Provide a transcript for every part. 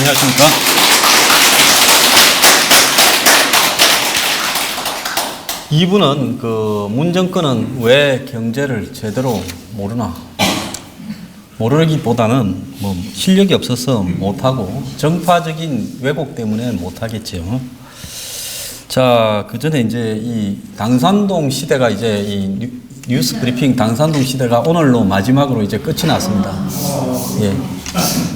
안녕하십니까. 이분은 문정권은 왜 경제를 제대로 모르나? 모르기보다는 실력이 없어서 못하고 정파적인 왜곡 때문에 못하겠죠. 자, 그 전에 이제 이 당산동 시대가 이제 이 뉴스 브리핑 당산동 시대가 오늘로 마지막으로 이제 끝이 났습니다. 예.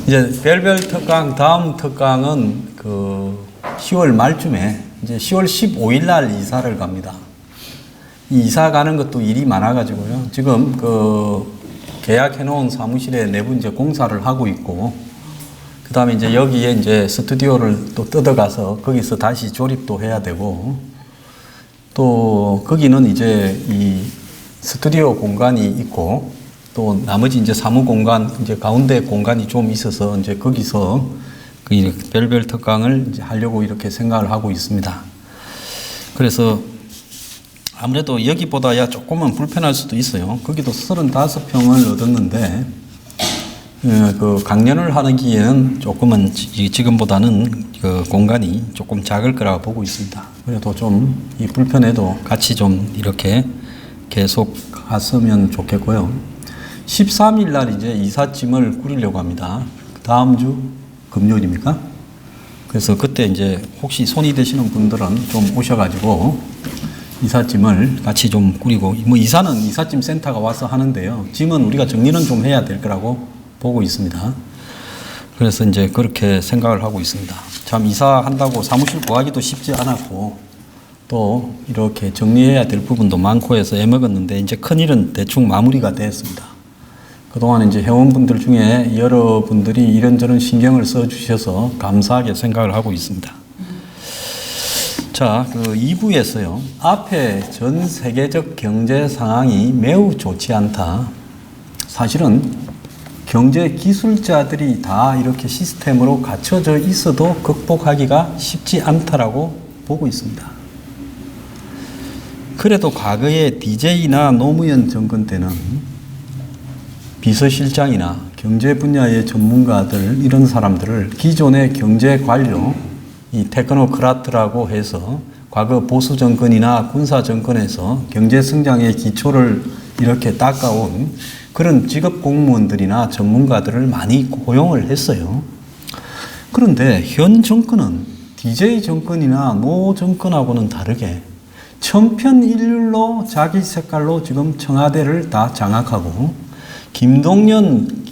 이제 별별 특강, 다음 특강은 10월 말쯤에 이제 10월 15일 날 이사를 갑니다. 이 이사 가는 것도 일이 많아가지고요. 지금 계약해놓은 사무실에 내부 이제 공사를 하고 있고, 그 다음에 이제 여기에 이제 스튜디오를 또 뜯어가서 거기서 다시 조립도 해야 되고, 또 거기는 이제 이 스튜디오 공간이 있고, 또 나머지 이제 사무 공간, 이제 가운데 공간이 좀 있어서 이제 거기서 별별 특강을 이제 하려고 이렇게 생각을 하고 있습니다. 그래서 아무래도 여기보다야 조금은 불편할 수도 있어요. 거기도 35평을 얻었는데, 강연을 하는 기에는 조금은 지금보다는 공간이 조금 작을 거라고 보고 있습니다. 그래도 좀 이 불편해도 같이 좀 이렇게 계속 갔으면 좋겠고요. 13일 날 이제 이삿짐을 꾸리려고 합니다. 다음 주 금요일입니까? 그래서 그때 이제 혹시 손이 되시는 분들은 좀 오셔가지고 이삿짐을 같이 좀 꾸리고, 이사는 이삿짐 센터가 와서 하는데요. 짐은 우리가 정리는 좀 해야 될 거라고 보고 있습니다. 그래서 이제 그렇게 생각을 하고 있습니다. 참 이사한다고 사무실 구하기도 쉽지 않았고, 또 이렇게 정리해야 될 부분도 많고 해서 애먹었는데 이제 큰일은 대충 마무리가 됐습니다. 그동안 이제 회원분들 중에 여러분들이 이런저런 신경을 써주셔서 감사하게 생각을 하고 있습니다. 자, 2부에서요. 앞에 전 세계적 경제 상황이 매우 좋지 않다. 사실은 경제 기술자들이 다 이렇게 시스템으로 갖춰져 있어도 극복하기가 쉽지 않다라고 보고 있습니다. 그래도 과거에 DJ나 노무현 정권 때는 비서실장이나 경제 분야의 전문가들, 이런 사람들을 기존의 경제 관료, 이 테크노크라트라고 해서 과거 보수 정권이나 군사 정권에서 경제 성장의 기초를 이렇게 닦아온 그런 직업 공무원들이나 전문가들을 많이 고용을 했어요. 그런데 현 정권은 DJ 정권이나 노 정권하고는 다르게 천편일률로 자기 색깔로 지금 청와대를 다 장악하고, 김동연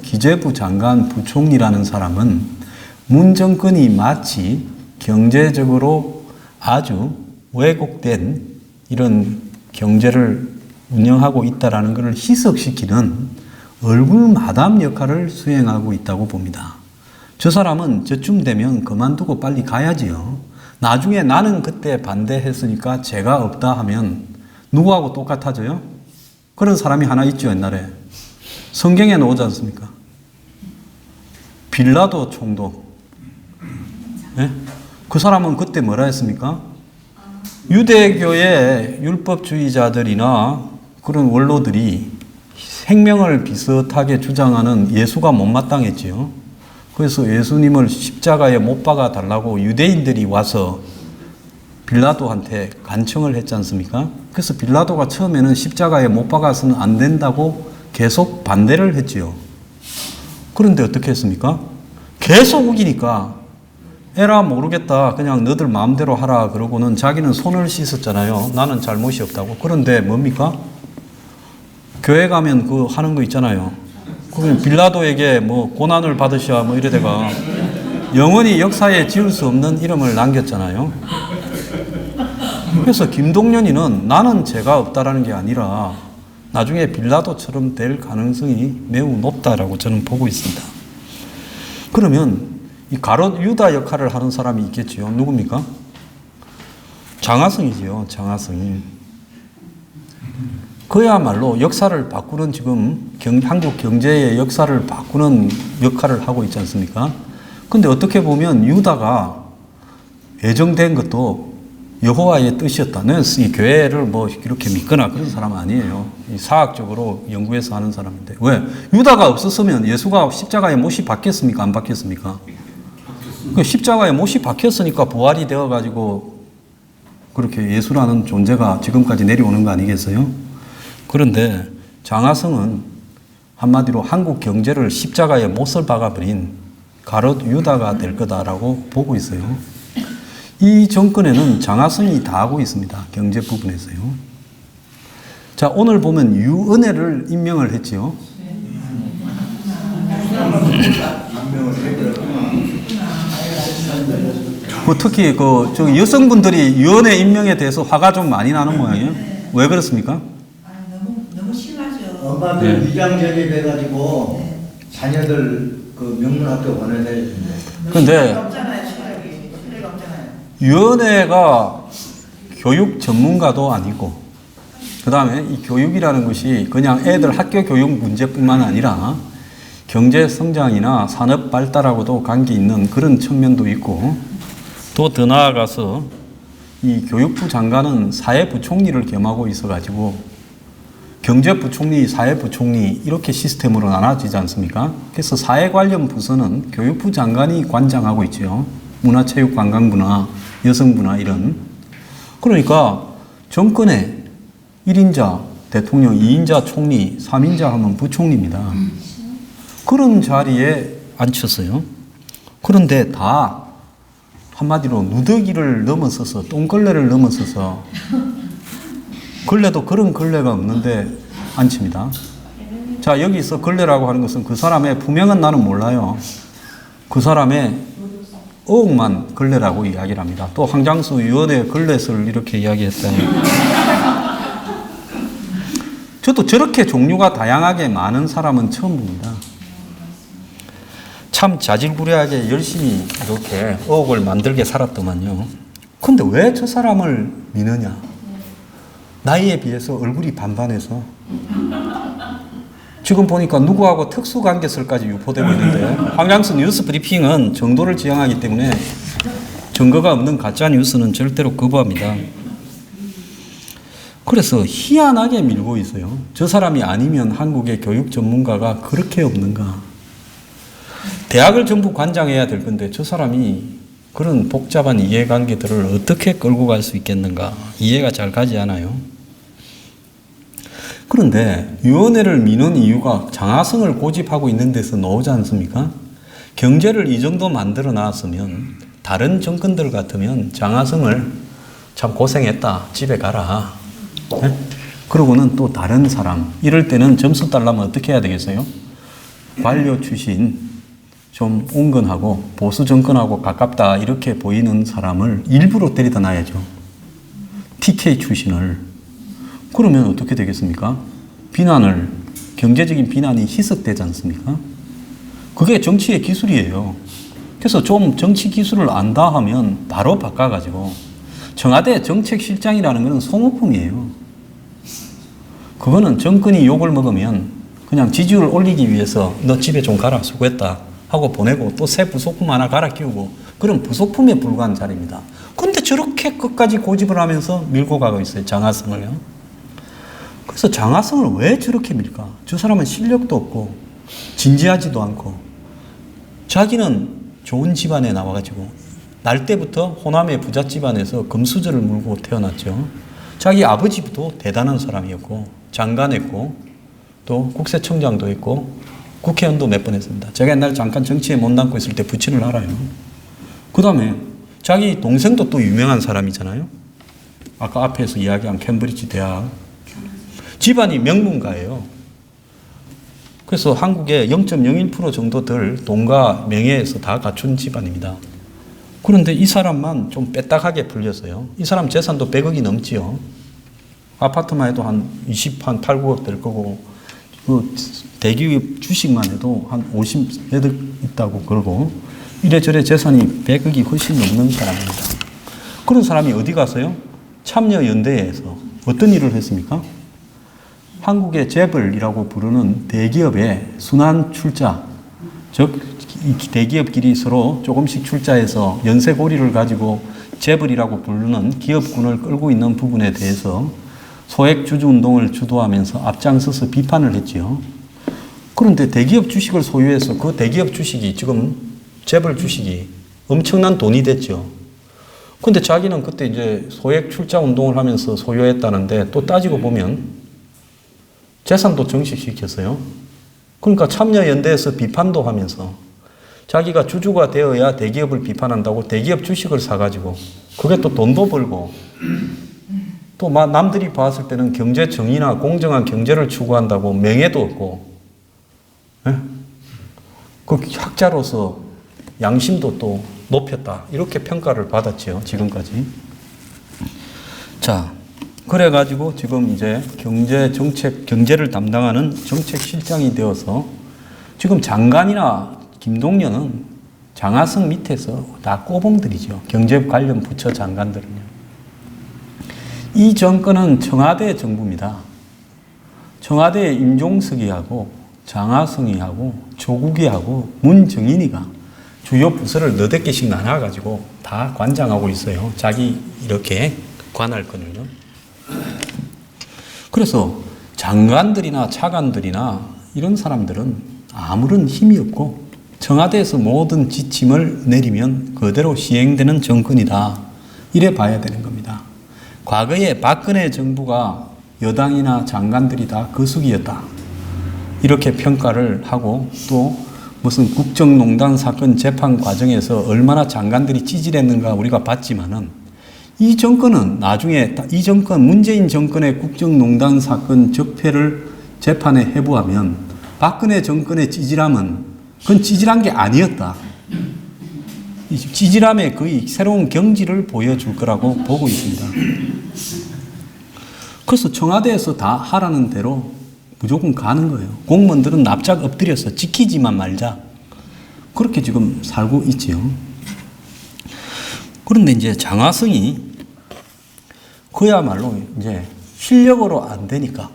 기재부 장관 부총리라는 사람은 문 정권이 마치 경제적으로 아주 왜곡된 이런 경제를 운영하고 있다라는 것을 희석시키는 얼굴 마담 역할을 수행하고 있다고 봅니다. 저 사람은 저쯤 되면 그만두고 빨리 가야지요. 나중에 나는 그때 반대했으니까 죄가 없다 하면 누구하고 똑같아져요? 그런 사람이 하나 있죠, 옛날에. 성경에 나오지 않습니까? 빌라도 총독. 네? 그 사람은 그때 뭐라 했습니까? 유대교의 율법주의자들이나 그런 원로들이 생명을 비슷하게 주장하는 예수가 못마땅했지요. 그래서 예수님을 십자가에 못 박아 달라고 유대인들이 와서 빌라도한테 간청을 했지 않습니까? 그래서 빌라도가 처음에는 십자가에 못 박아서는 안 된다고 계속 반대를 했지요. 그런데 어떻게 했습니까? 계속 우기니까 에라 모르겠다, 그냥 너들 마음대로 하라 그러고는 자기는 손을 씻었잖아요. 나는 잘못이 없다고. 그런데 뭡니까? 교회 가면 하는 거 있잖아요. 그러면 빌라도에게 고난을 받으셔 이러다가 영원히 역사에 지울 수 없는 이름을 남겼잖아요. 그래서 김동연이는 나는 죄가 없다라는 게 아니라 나중에 빌라도처럼 될 가능성이 매우 높다라고 저는 보고 있습니다. 그러면 이 가롯 유다 역할을 하는 사람이 있겠지요. 누굽니까? 장하성이지요. 장하성이. 그야말로 역사를 바꾸는, 지금 한국 경제의 역사를 바꾸는 역할을 하고 있지 않습니까? 근데 어떻게 보면 유다가 예정된 것도 여호와의 뜻이었다는, 이 교회를 이렇게 믿거나 그런 사람은 아니에요. 사학적으로 연구해서 하는 사람인데. 왜? 유다가 없었으면 예수가 십자가에 못이 박혔습니까? 안 박혔습니까? 그 십자가에 못이 박혔으니까 부활이 되어가지고 그렇게 예수라는 존재가 지금까지 내려오는 거 아니겠어요? 그런데 장하성은 한마디로 한국 경제를 십자가에 못을 박아버린 가롯 유다가 될 거다라고 보고 있어요. 이 정권에는 장하성이 다 하고 있습니다. 경제 부분에서요. 자, 오늘 보면 유은혜를 임명을 했지요. 특히 저 여성분들이 유은혜 임명에 대해서 화가 좀 많이 나는 모양이에요. 왜 그렇습니까? 너무 심하죠. 엄마들 위장전이 돼가지고 자녀들 그 명문학교 보내야 되는데. 근데 없잖아요. 실력이 없잖아요. 유은혜가 교육 전문가도 아니고, 그 다음에 이 교육이라는 것이 그냥 애들 학교 교육 문제뿐만 아니라 경제 성장이나 산업 발달하고도 관계 있는 그런 측면도 있고, 또 더 나아가서 이 교육부 장관은 사회부총리를 겸하고 있어가지고 경제부총리, 사회부총리 이렇게 시스템으로 나눠지지 않습니까? 그래서 사회 관련 부서는 교육부 장관이 관장하고 있죠. 문화체육관광부나 여성부나 이런. 그러니까 정권에 1인자 대통령, 2인자 총리, 3인자 하면 부총리입니다. 그런 자리에 앉혔어요. 그런데 다 한마디로 누더기를 넘어서서 똥걸레를 넘어서서 걸레도 그런 걸레가 없는데 앉힙니다. 자, 여기서 걸레라고 하는 것은 그 사람의 부명은 나는 몰라요. 그 사람의 의혹만 걸레라고 이야기를 합니다. 또 황장수 유언의 걸레설 이렇게 이야기했다니. 저도 저렇게 종류가 다양하게 많은 사람은 처음 봅니다. 참 자질구레하게 열심히 이렇게 의혹을 만들게 살았더만요. 근데 왜 저 사람을 미느냐? 나이에 비해서 얼굴이 반반해서. 지금 보니까 누구하고 특수관계설까지 유포되고 있는데, 황장수 뉴스 브리핑은 정도를 지향하기 때문에 증거가 없는 가짜 뉴스는 절대로 거부합니다. 그래서 희한하게 밀고 있어요. 저 사람이 아니면 한국의 교육 전문가가 그렇게 없는가? 대학을 전부 관장해야 될 건데 저 사람이 그런 복잡한 이해관계들을 어떻게 끌고 갈 수 있겠는가? 이해가 잘 가지 않아요. 그런데 유은혜를 미는 이유가 장하성을 고집하고 있는 데서 나오지 않습니까? 경제를 이 정도 만들어 놨으면 다른 정권들 같으면 장하성을 참 고생했다, 집에 가라. 네? 그러고는 또 다른 사람, 이럴 때는 점수 달라면 어떻게 해야 되겠어요? 관료 출신, 좀 온건하고 보수 정권하고 가깝다 이렇게 보이는 사람을 일부러 데려다 놔야죠. TK 출신을. 그러면 어떻게 되겠습니까? 경제적인 비난이 희석되지 않습니까? 그게 정치의 기술이에요. 그래서 좀 정치 기술을 안다 하면 바로 바꿔가지고 청와대 정책실장이라는 것은 소모품이에요. 그거는 정권이 욕을 먹으면 그냥 지지율을 올리기 위해서 너 집에 좀 가라, 수고했다 하고 보내고 또 새 부속품 하나 갈아 끼우고 그런 부속품에 불과한 자리입니다. 그런데 저렇게 끝까지 고집을 하면서 밀고 가고 있어요. 장하성을요. 그래서 장하성을 왜 저렇게 밀까? 저 사람은 실력도 없고 진지하지도 않고 자기는 좋은 집안에 나와가지고 날 때부터 호남의 부잣 집안에서 금수저를 물고 태어났죠. 자기 아버지도 대단한 사람이었고 장관했고 또 국세청장도 했고 국회의원도 몇 번 했습니다. 제가 옛날 잠깐 정치에 몸담고 있을 때 부친을 알아요. 그 다음에 자기 동생도 또 유명한 사람이잖아요. 아까 앞에서 이야기한 캠브리지 대학. 집안이 명문가예요. 그래서 한국의 0.01% 정도 될 돈과 명예에서 다 갖춘 집안입니다. 그런데 이 사람만 좀 빼딱하게 풀렸어요. 이 사람 재산도 100억이 넘지요. 아파트만 해도 한 8, 9억 될 거고 그 대기업 주식만 해도 한 50억 있다고 그러고 이래저래 재산이 100억이 훨씬 넘는 사람입니다. 그런 사람이 어디 가서요? 참여연대에서 어떤 일을 했습니까? 한국의 재벌이라고 부르는 대기업의 순환 출자, 즉 대기업끼리 서로 조금씩 출자해서 연쇄고리를 가지고 재벌이라고 부르는 기업군을 끌고 있는 부분에 대해서 소액 주주 운동을 주도하면서 앞장서서 비판을 했지요. 그런데 대기업 주식을 소유해서 그 대기업 주식이 지금 재벌 주식이 엄청난 돈이 됐죠. 근데 자기는 그때 이제 소액 출자 운동을 하면서 소유했다는데 또 따지고 보면 재산도 증식시켰어요. 그러니까 참여연대에서 비판도 하면서 자기가 주주가 되어야 대기업을 비판한다고 대기업 주식을 사가지고 그게 또 돈도 벌고 또 남들이 봤을 때는 경제 정의나 공정한 경제를 추구한다고 명예도 얻고 예? 그 학자로서 양심도 또 높였다. 이렇게 평가를 받았죠. 지금까지. 자, 그래가지고 지금 이제 경제를 담당하는 정책실장이 되어서 지금 장관이나 김동연은 장하성 밑에서 다 꼬봉들이죠. 경제 관련 부처 장관들은요. 이 정권은 청와대 정부입니다. 청와대에 임종석이 하고 장하성이 하고 조국이 하고 문정인이가 주요 부서를 너댓 개씩 나눠가지고 다 관장하고 있어요. 자기 이렇게 관할권을요. 그래서 장관들이나 차관들이나 이런 사람들은 아무런 힘이 없고 청와대에서 모든 지침을 내리면 그대로 시행되는 정권이다. 이래 봐야 되는 겁니다. 과거에 박근혜 정부가 여당이나 장관들이 다 거수기였다. 이렇게 평가를 하고 또 무슨 국정농단 사건 재판 과정에서 얼마나 장관들이 찌질했는가 우리가 봤지만은 이 정권은 나중에 이 정권 문재인 정권의 국정농단 사건 적폐를 재판에 해부하면 박근혜 정권의 찌질함은 그건 찌질한 게 아니었다. 이 찌질함의 거의 새로운 경지를 보여줄 거라고 보고 있습니다. 그래서 청와대에서 다 하라는 대로 무조건 가는 거예요. 공무원들은 납작 엎드려서 지키지만 말자. 그렇게 지금 살고 있지요. 그런데 이제 장하성이 그야말로 이제 실력으로 안 되니까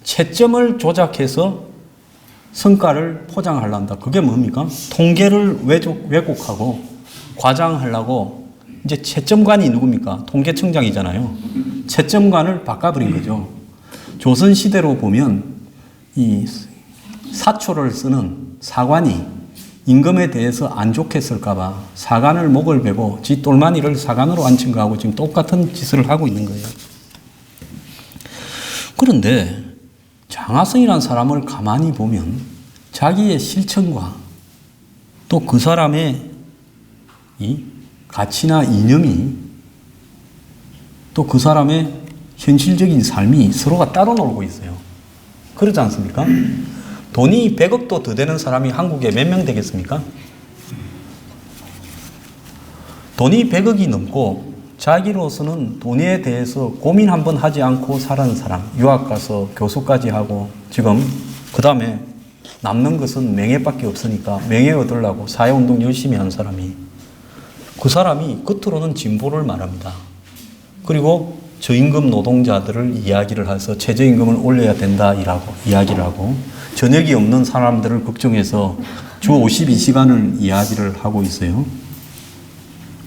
채점을 조작해서 성과를 포장하려한다. 그게 뭡니까? 통계를 왜곡하고 과장하려고 이제 채점관이 누굽니까? 통계청장이잖아요. 채점관을 바꿔버린 거죠. 조선시대로 보면 이 사초를 쓰는 사관이 임금에 대해서 안 좋게 쓸까봐 사관을 목을 베고 지 똘마니를 사관으로 앉힌 거하고 지금 똑같은 짓을 하고 있는 거예요. 그런데 장하성이라는 사람을 가만히 보면 자기의 실천과 또 그 사람의 이 가치나 이념이 또 그 사람의 현실적인 삶이 서로가 따로 놀고 있어요. 그렇지 않습니까? 돈이 100억도 더 되는 사람이 한국에 몇 명 되겠습니까? 돈이 100억이 넘고 자기로서는 돈에 대해서 고민 한번 하지 않고 살아는 사람, 유학 가서 교수까지 하고 지금 그 다음에 남는 것은 명예밖에 없으니까 명예 얻으려고 사회운동 열심히 한 사람이 그 사람이 겉으로는 진보를 말합니다. 그리고 저임금 노동자들을 이야기를 해서 최저임금을 올려야 된다 이야기를 하고 저녁이 없는 사람들을 걱정해서 주 52시간을 이야기를 하고 있어요.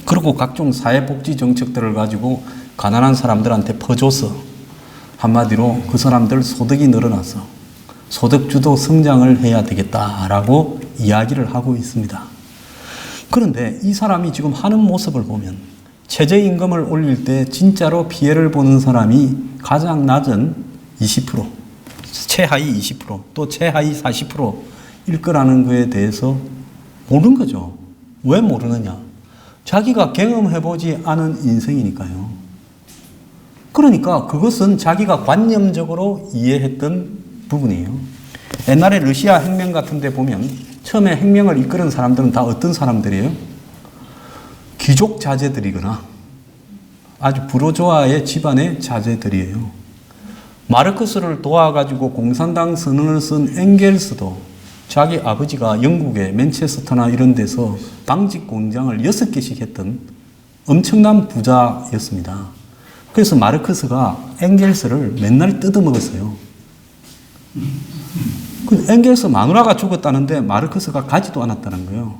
그리고 각종 사회복지 정책들을 가지고 가난한 사람들한테 퍼줘서 한마디로 그 사람들 소득이 늘어나서 소득주도 성장을 해야 되겠다라고 이야기를 하고 있습니다. 그런데 이 사람이 지금 하는 모습을 보면 최저임금을 올릴 때 진짜로 피해를 보는 사람이 가장 낮은 20%, 최하위 20%, 또 최하위 40%일 거라는 거에 대해서 모르는 거죠. 왜 모르느냐? 자기가 경험해보지 않은 인생이니까요. 그러니까 그것은 자기가 관념적으로 이해했던 부분이에요. 옛날에 러시아 혁명 같은 데 보면 처음에 혁명을 이끄는 사람들은 다 어떤 사람들이에요? 귀족 자제들이거나 아주 부르주아의 집안의 자제들이에요. 마르크스를 도와가지고 공산당 선언을 쓴 엥겔스도 자기 아버지가 영국의 맨체스터나 이런 데서 방직 공장을 6개씩 했던 엄청난 부자였습니다. 그래서 마르크스가 엥겔스를 맨날 뜯어먹었어요. 엥겔스 마누라가 죽었다는데 마르크스가 가지도 않았다는 거예요.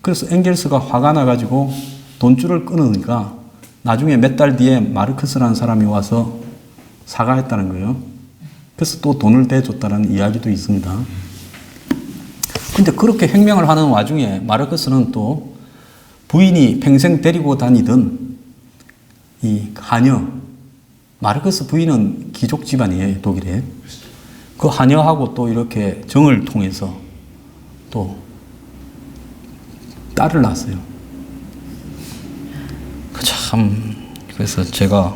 그래서 엥겔스가 화가 나가지고 돈줄을 끊으니까 나중에 몇 달 뒤에 마르크스라는 사람이 와서 사과했다는 거예요. 그래서 또 돈을 대줬다는 이야기도 있습니다. 근데 그렇게 혁명을 하는 와중에 마르크스는 또 부인이 평생 데리고 다니던 이 하녀, 마르크스 부인은 귀족 집안이에요, 독일에. 그 하녀하고 또 이렇게 정을 통해서 또 딸을 낳았어요. 그래서 제가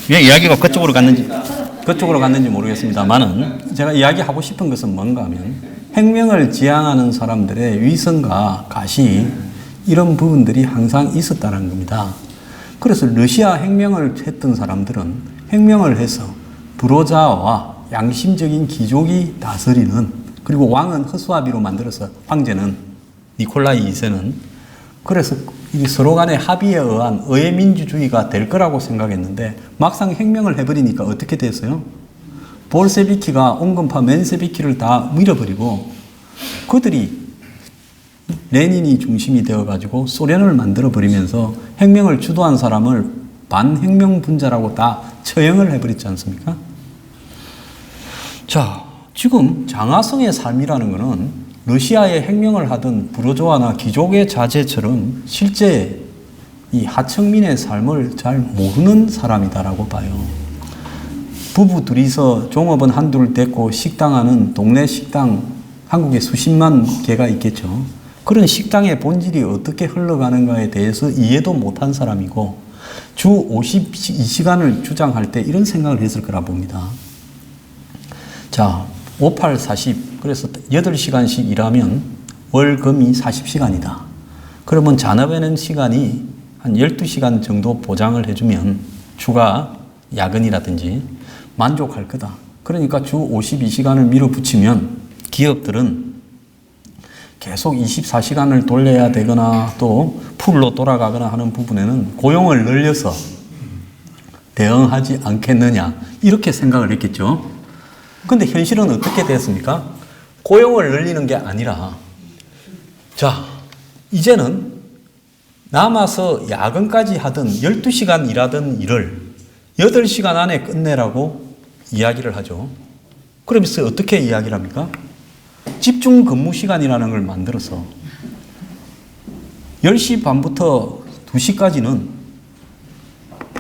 왜 이야기가 그쪽으로 갔는지 모르겠습니다만은 제가 이야기하고 싶은 것은 뭔가 하면 혁명을 지향하는 사람들의 위선과 가시 이런 부분들이 항상 있었다는 겁니다. 그래서 러시아 혁명을 했던 사람들은 혁명을 해서 부르주아와 양심적인 귀족이 다스리는, 그리고 왕은 허수아비로 만들어서 황제는 니콜라이 2세는 그래서 이 서로 간의 합의에 의한 의회민주주의가 될 거라고 생각했는데 막상 혁명을 해버리니까 어떻게 됐어요? 볼세비키가 온건파 맨세비키를 다 밀어버리고 그들이 레닌이 중심이 되어가지고 소련을 만들어버리면서 혁명을 주도한 사람을 반혁명 분자라고 다 처형을 해버렸지 않습니까? 자, 지금 장하성의 삶이라는 것은 러시아의 혁명을 하던 부르주아나 귀족의 자제처럼 실제 이 하층민의 삶을 잘 모르는 사람이다라고 봐요. 부부 둘이서 종업원 한둘 댔고 식당하는 동네 식당, 한국에 수십만 개가 있겠죠. 그런 식당의 본질이 어떻게 흘러가는가에 대해서 이해도 못한 사람이고 주 52시간을 주장할 때 이런 생각을 했을 거라 봅니다. 자, 58, 40, 그래서 8시간씩 일하면 월금이 40시간이다. 그러면 잔업하는 시간이 한 12시간 정도 보장을 해주면 추가 야근이라든지 만족할 거다. 그러니까 주 52시간을 밀어붙이면 기업들은 계속 24시간을 돌려야 되거나 또 풀로 돌아가거나 하는 부분에는 고용을 늘려서 대응하지 않겠느냐 이렇게 생각을 했겠죠. 근데 현실은 어떻게 됐습니까? 고용을 늘리는 게 아니라 자, 이제는 남아서 야근까지 하든 12시간 일하던 일을 8시간 안에 끝내라고 이야기를 하죠. 그러면서 어떻게 이야기를 합니까? 집중 근무 시간이라는 걸 만들어서 10시 반부터 2시까지는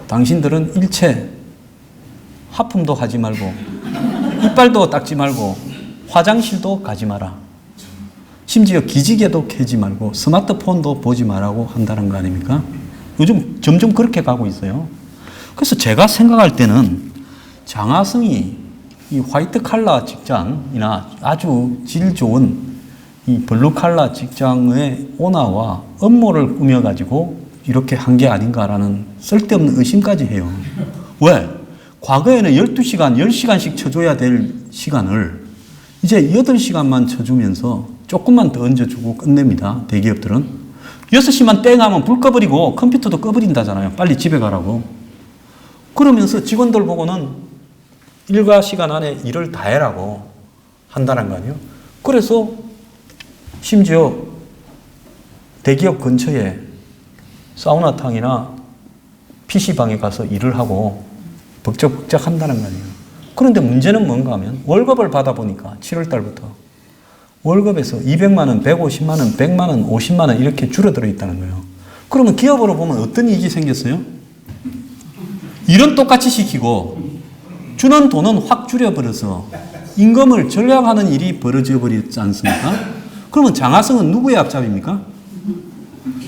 당신들은 일체 하품도 하지 말고 이빨도 닦지 말고 화장실도 가지 마라. 심지어 기지개도 켜지 말고 스마트폰도 보지 말라고 한다는 거 아닙니까? 요즘 점점 그렇게 가고 있어요. 그래서 제가 생각할 때는 장하성이 이 화이트 칼라 직장이나 아주 질 좋은 이 블루 칼라 직장의 오너와 업무를 꾸며가지고 이렇게 한 게 아닌가라는 쓸데없는 의심까지 해요. 왜? 과거에는 12시간, 10시간씩 쳐줘야 될 시간을 이제 8시간만 쳐주면서 조금만 더 얹어주고 끝냅니다. 대기업들은. 6시만 땡 하면 불 꺼버리고 컴퓨터도 꺼버린다잖아요. 빨리 집에 가라고. 그러면서 직원들 보고는 일과 시간 안에 일을 다 해라고 한다는 거 아니에요. 그래서 심지어 대기업 근처에 사우나탕이나 PC방에 가서 일을 하고 벅적벅적 한다는 거 아니에요. 그런데 문제는 뭔가 하면 월급을 받아보니까 7월 달부터 월급에서 200만 원, 150만 원, 100만 원, 50만 원 이렇게 줄어들어 있다는 거예요. 그러면 기업으로 보면 어떤 이익이 생겼어요? 일은 똑같이 시키고 주는 돈은 확 줄여버려서 임금을 절약하는 일이 벌어져 버렸지 않습니까? 그러면 장하성은 누구의 앞잡입니까?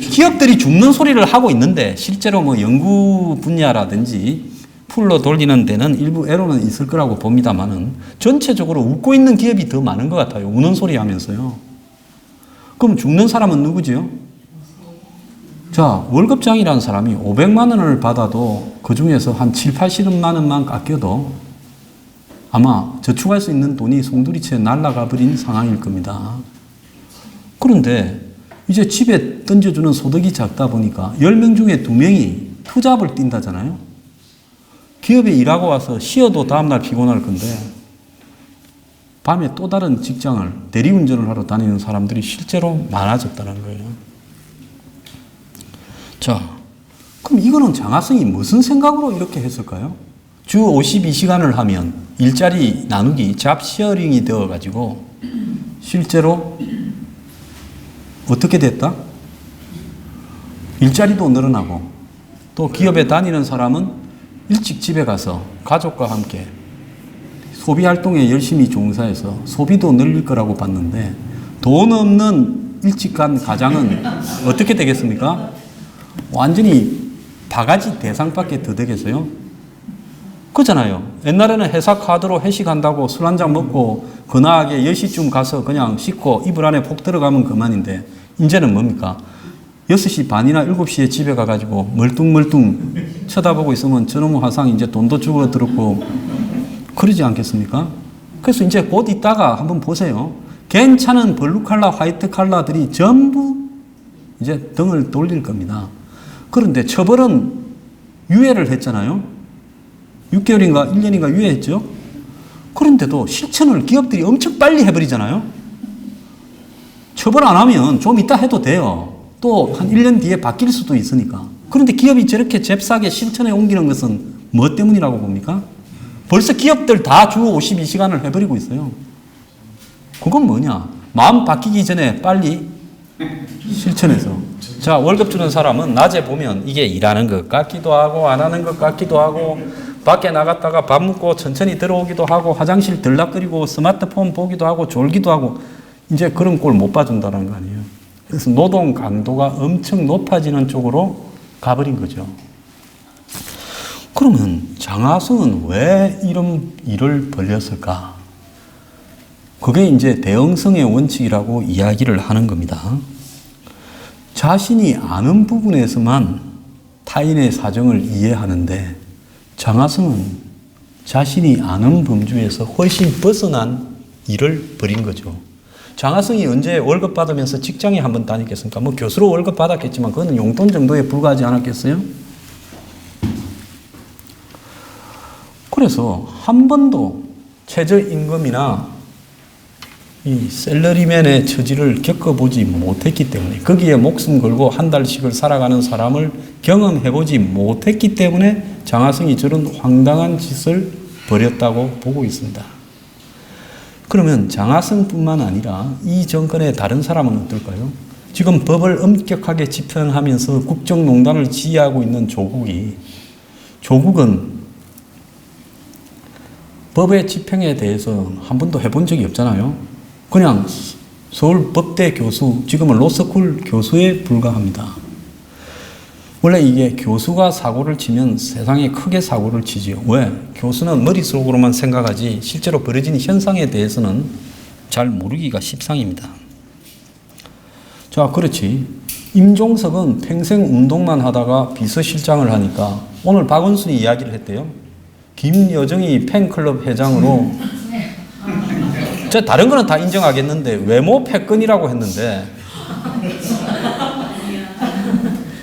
기업들이 죽는 소리를 하고 있는데 실제로 뭐 연구 분야라든지 풀로 돌리는 데는 일부 애로는 있을 거라고 봅니다만은 전체적으로 웃고 있는 기업이 더 많은 것 같아요. 우는 소리 하면서요. 그럼 죽는 사람은 누구지요? 자, 월급장이라는 사람이 500만 원을 받아도 그 중에서 한 7, 80만 원만 깎여도 아마 저축할 수 있는 돈이 송두리째 날아가 버린 상황일 겁니다. 그런데 이제 집에 던져주는 소득이 작다 보니까 10명 중에 2명이 투잡을 뛴다잖아요. 기업에 일하고 와서 쉬어도 다음날 피곤할 건데 밤에 또 다른 직장을 대리운전을 하러 다니는 사람들이 실제로 많아졌다는 거예요. 자, 그럼 이거는 장하성이 무슨 생각으로 이렇게 했을까요? 주 52시간을 하면 일자리 나누기, 잡 시어링이 되어가지고 실제로 어떻게 됐다? 일자리도 늘어나고 또 기업에 다니는 사람은 일찍 집에 가서 가족과 함께 소비활동에 열심히 종사해서 소비도 늘릴 거라고 봤는데 돈 없는 일찍 간 가장은 어떻게 되겠습니까? 완전히 바가지 대상밖에 더 되겠어요? 그렇잖아요. 옛날에는 회사 카드로 회식한다고 술 한잔 먹고 근하게 10시쯤 가서 그냥 씻고 이불 안에 폭 들어가면 그만인데 이제는 뭡니까? 6시 반이나 7시에 집에 가가지고 멀뚱멀뚱 쳐다보고 있으면 저놈 화상 이제 돈도 죽어들었고 그러지 않겠습니까? 그래서 이제 곧 있다가 한번 보세요. 괜찮은 블루 칼라, 화이트 칼라들이 전부 이제 등을 돌릴 겁니다. 그런데 처벌은 유예를 했잖아요. 6개월인가 1년인가 유예했죠. 그런데도 실천을 기업들이 엄청 빨리 해버리잖아요. 처벌 안 하면 좀 이따 해도 돼요. 또 한 1년 뒤에 바뀔 수도 있으니까. 그런데 기업이 저렇게 잽싸게 실천에 옮기는 것은 뭐 때문이라고 봅니까? 벌써 기업들 다 주 52시간을 해버리고 있어요. 그건 뭐냐? 마음 바뀌기 전에 빨리 실천해서. 자, 월급 주는 사람은 낮에 보면 이게 일하는 것 같기도 하고 안 하는 것 같기도 하고 밖에 나갔다가 밥 먹고 천천히 들어오기도 하고 화장실 들락거리고 스마트폰 보기도 하고 졸기도 하고 이제 그런 꼴 못 봐준다는 거 아니에요. 그래서 노동 강도가 엄청 높아지는 쪽으로 가버린 거죠. 그러면 장하성은 왜 이런 일을 벌였을까? 그게 이제 대응성의 원칙이라고 이야기를 하는 겁니다. 자신이 아는 부분에서만 타인의 사정을 이해하는데 장하성은 자신이 아는 범주에서 훨씬 벗어난 일을 벌인 거죠. 장하성이 언제 월급 받으면서 직장에 한번 다녔겠습니까? 뭐 교수로 월급 받았겠지만 그거는 용돈 정도에 불과하지 않았겠어요? 그래서 한 번도 최저임금이나 이 셀러리맨의 처지를 겪어보지 못했기 때문에 거기에 목숨 걸고 한 달씩을 살아가는 사람을 경험해보지 못했기 때문에 장하성이 저런 황당한 짓을 벌였다고 보고 있습니다. 그러면 장하성뿐만 아니라 이 정권의 다른 사람은 어떨까요? 지금 법을 엄격하게 집행하면서 국정농단을 지휘하고 있는 조국은 법의 집행에 대해서 한 번도 해본 적이 없잖아요. 그냥 서울 법대 교수, 지금은 로스쿨 교수에 불과합니다. 원래 이게 교수가 사고를 치면 세상에 크게 사고를 치지요. 왜? 교수는 머릿속으로만 생각하지 실제로 벌어지는 현상에 대해서는 잘 모르기가 십상입니다. 자, 그렇지. 임종석은 평생 운동만 하다가 비서실장을 하니까 오늘 박원순이 이야기를 했대요. 김여정이 팬클럽 회장으로 저 다른 거는 다 인정하겠는데 외모 패권이라고 했는데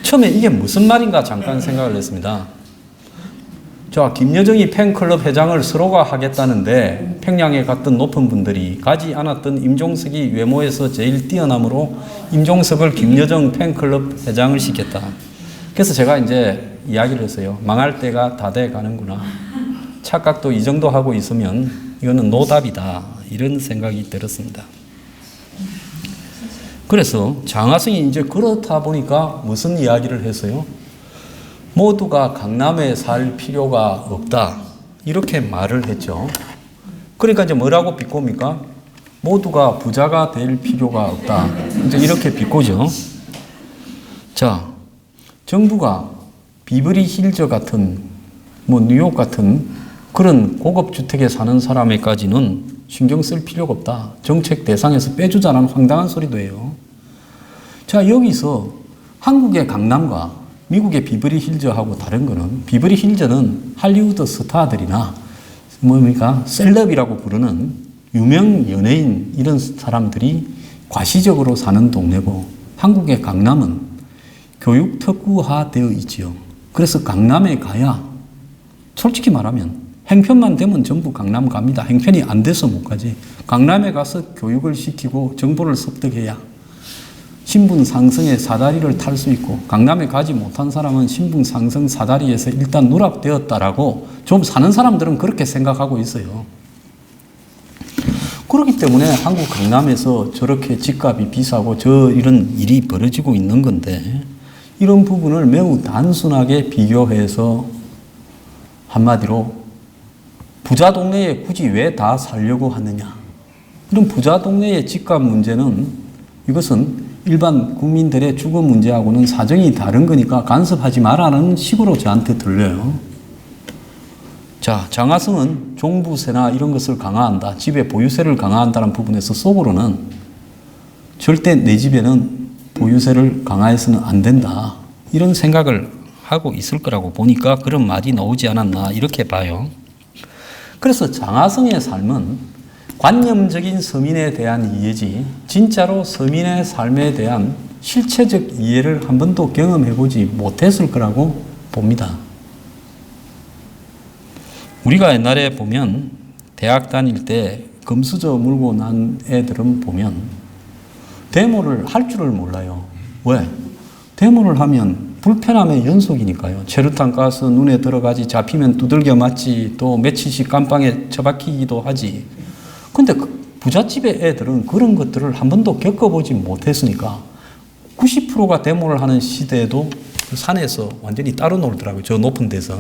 처음에 이게 무슨 말인가 잠깐 생각을 했습니다. 자, 김여정이 팬클럽 회장을 서로가 하겠다는데 평양에 갔던 높은 분들이 가지 않았던 임종석이 외모에서 제일 뛰어남으로 임종석을 김여정 팬클럽 회장을 시켰다. 그래서 제가 이제 이야기를 했어요. 망할 때가 다 돼 가는구나. 착각도 이 정도 하고 있으면 이거는 노답이다. 이런 생각이 들었습니다. 그래서 장하성이 이제 그렇다 보니까 무슨 이야기를 했어요? 모두가 강남에 살 필요가 없다. 이렇게 말을 했죠. 그러니까 이제 뭐라고 비꼬입니까? 모두가 부자가 될 필요가 없다. 이제 이렇게 비꼬죠. 자, 정부가 비버리 힐즈 같은 뭐 뉴욕 같은 그런 고급 주택에 사는 사람에까지는 신경 쓸 필요가 없다. 정책 대상에서 빼주자는 황당한 소리도 해요. 자, 여기서 한국의 강남과 미국의 비버리 힐즈하고 다른 거는 비버리 힐즈는 할리우드 스타들이나 뭡니까? 셀럽이라고 부르는 유명 연예인 이런 사람들이 과시적으로 사는 동네고 한국의 강남은 교육 특구화 되어 있지요. 그래서 강남에 가야 솔직히 말하면 행편만 되면 전부 강남 갑니다. 행편이 안 돼서 못 가지. 강남에 가서 교육을 시키고 정보를 습득해야 신분 상승의 사다리를 탈 수 있고 강남에 가지 못한 사람은 신분 상승 사다리에서 일단 누락되었다라고 좀 사는 사람들은 그렇게 생각하고 있어요. 그렇기 때문에 한국 강남에서 저렇게 집값이 비싸고 이런 일이 벌어지고 있는 건데, 이런 부분을 매우 단순하게 비교해서 한마디로 부자 동네에 굳이 왜 다 살려고 하느냐. 이런 부자 동네의 집값 문제는 이것은 일반 국민들의 주거 문제하고는 사정이 다른 거니까 간섭하지 마라는 식으로 저한테 들려요. 자, 장하성은 종부세나 이런 것을 강화한다. 집의 보유세를 강화한다는 부분에서 속으로는 절대 내 집에는 보유세를 강화해서는 안 된다. 이런 생각을 하고 있을 거라고 보니까 그런 말이 나오지 않았나 이렇게 봐요. 그래서 장하성의 삶은 관념적인 서민에 대한 이해지 진짜로 서민의 삶에 대한 실체적 이해를 한 번도 경험해보지 못했을 거라고 봅니다. 우리가 옛날에 보면 대학 다닐 때 금수저 물고 난 애들은 보면 데모를 할 줄을 몰라요. 왜? 데모를 하면 불편함의 연속이니까요. 체류탄 가스 눈에 들어가지, 잡히면 두들겨 맞지, 또 며칠씩 깜빵에 처박히기도 하지. 근데 부잣집의 애들은 그런 것들을 한 번도 겪어보지 못했으니까 90%가 데모를 하는 시대에도 그 산에서 완전히 따로 놀더라고요. 저 높은 데서.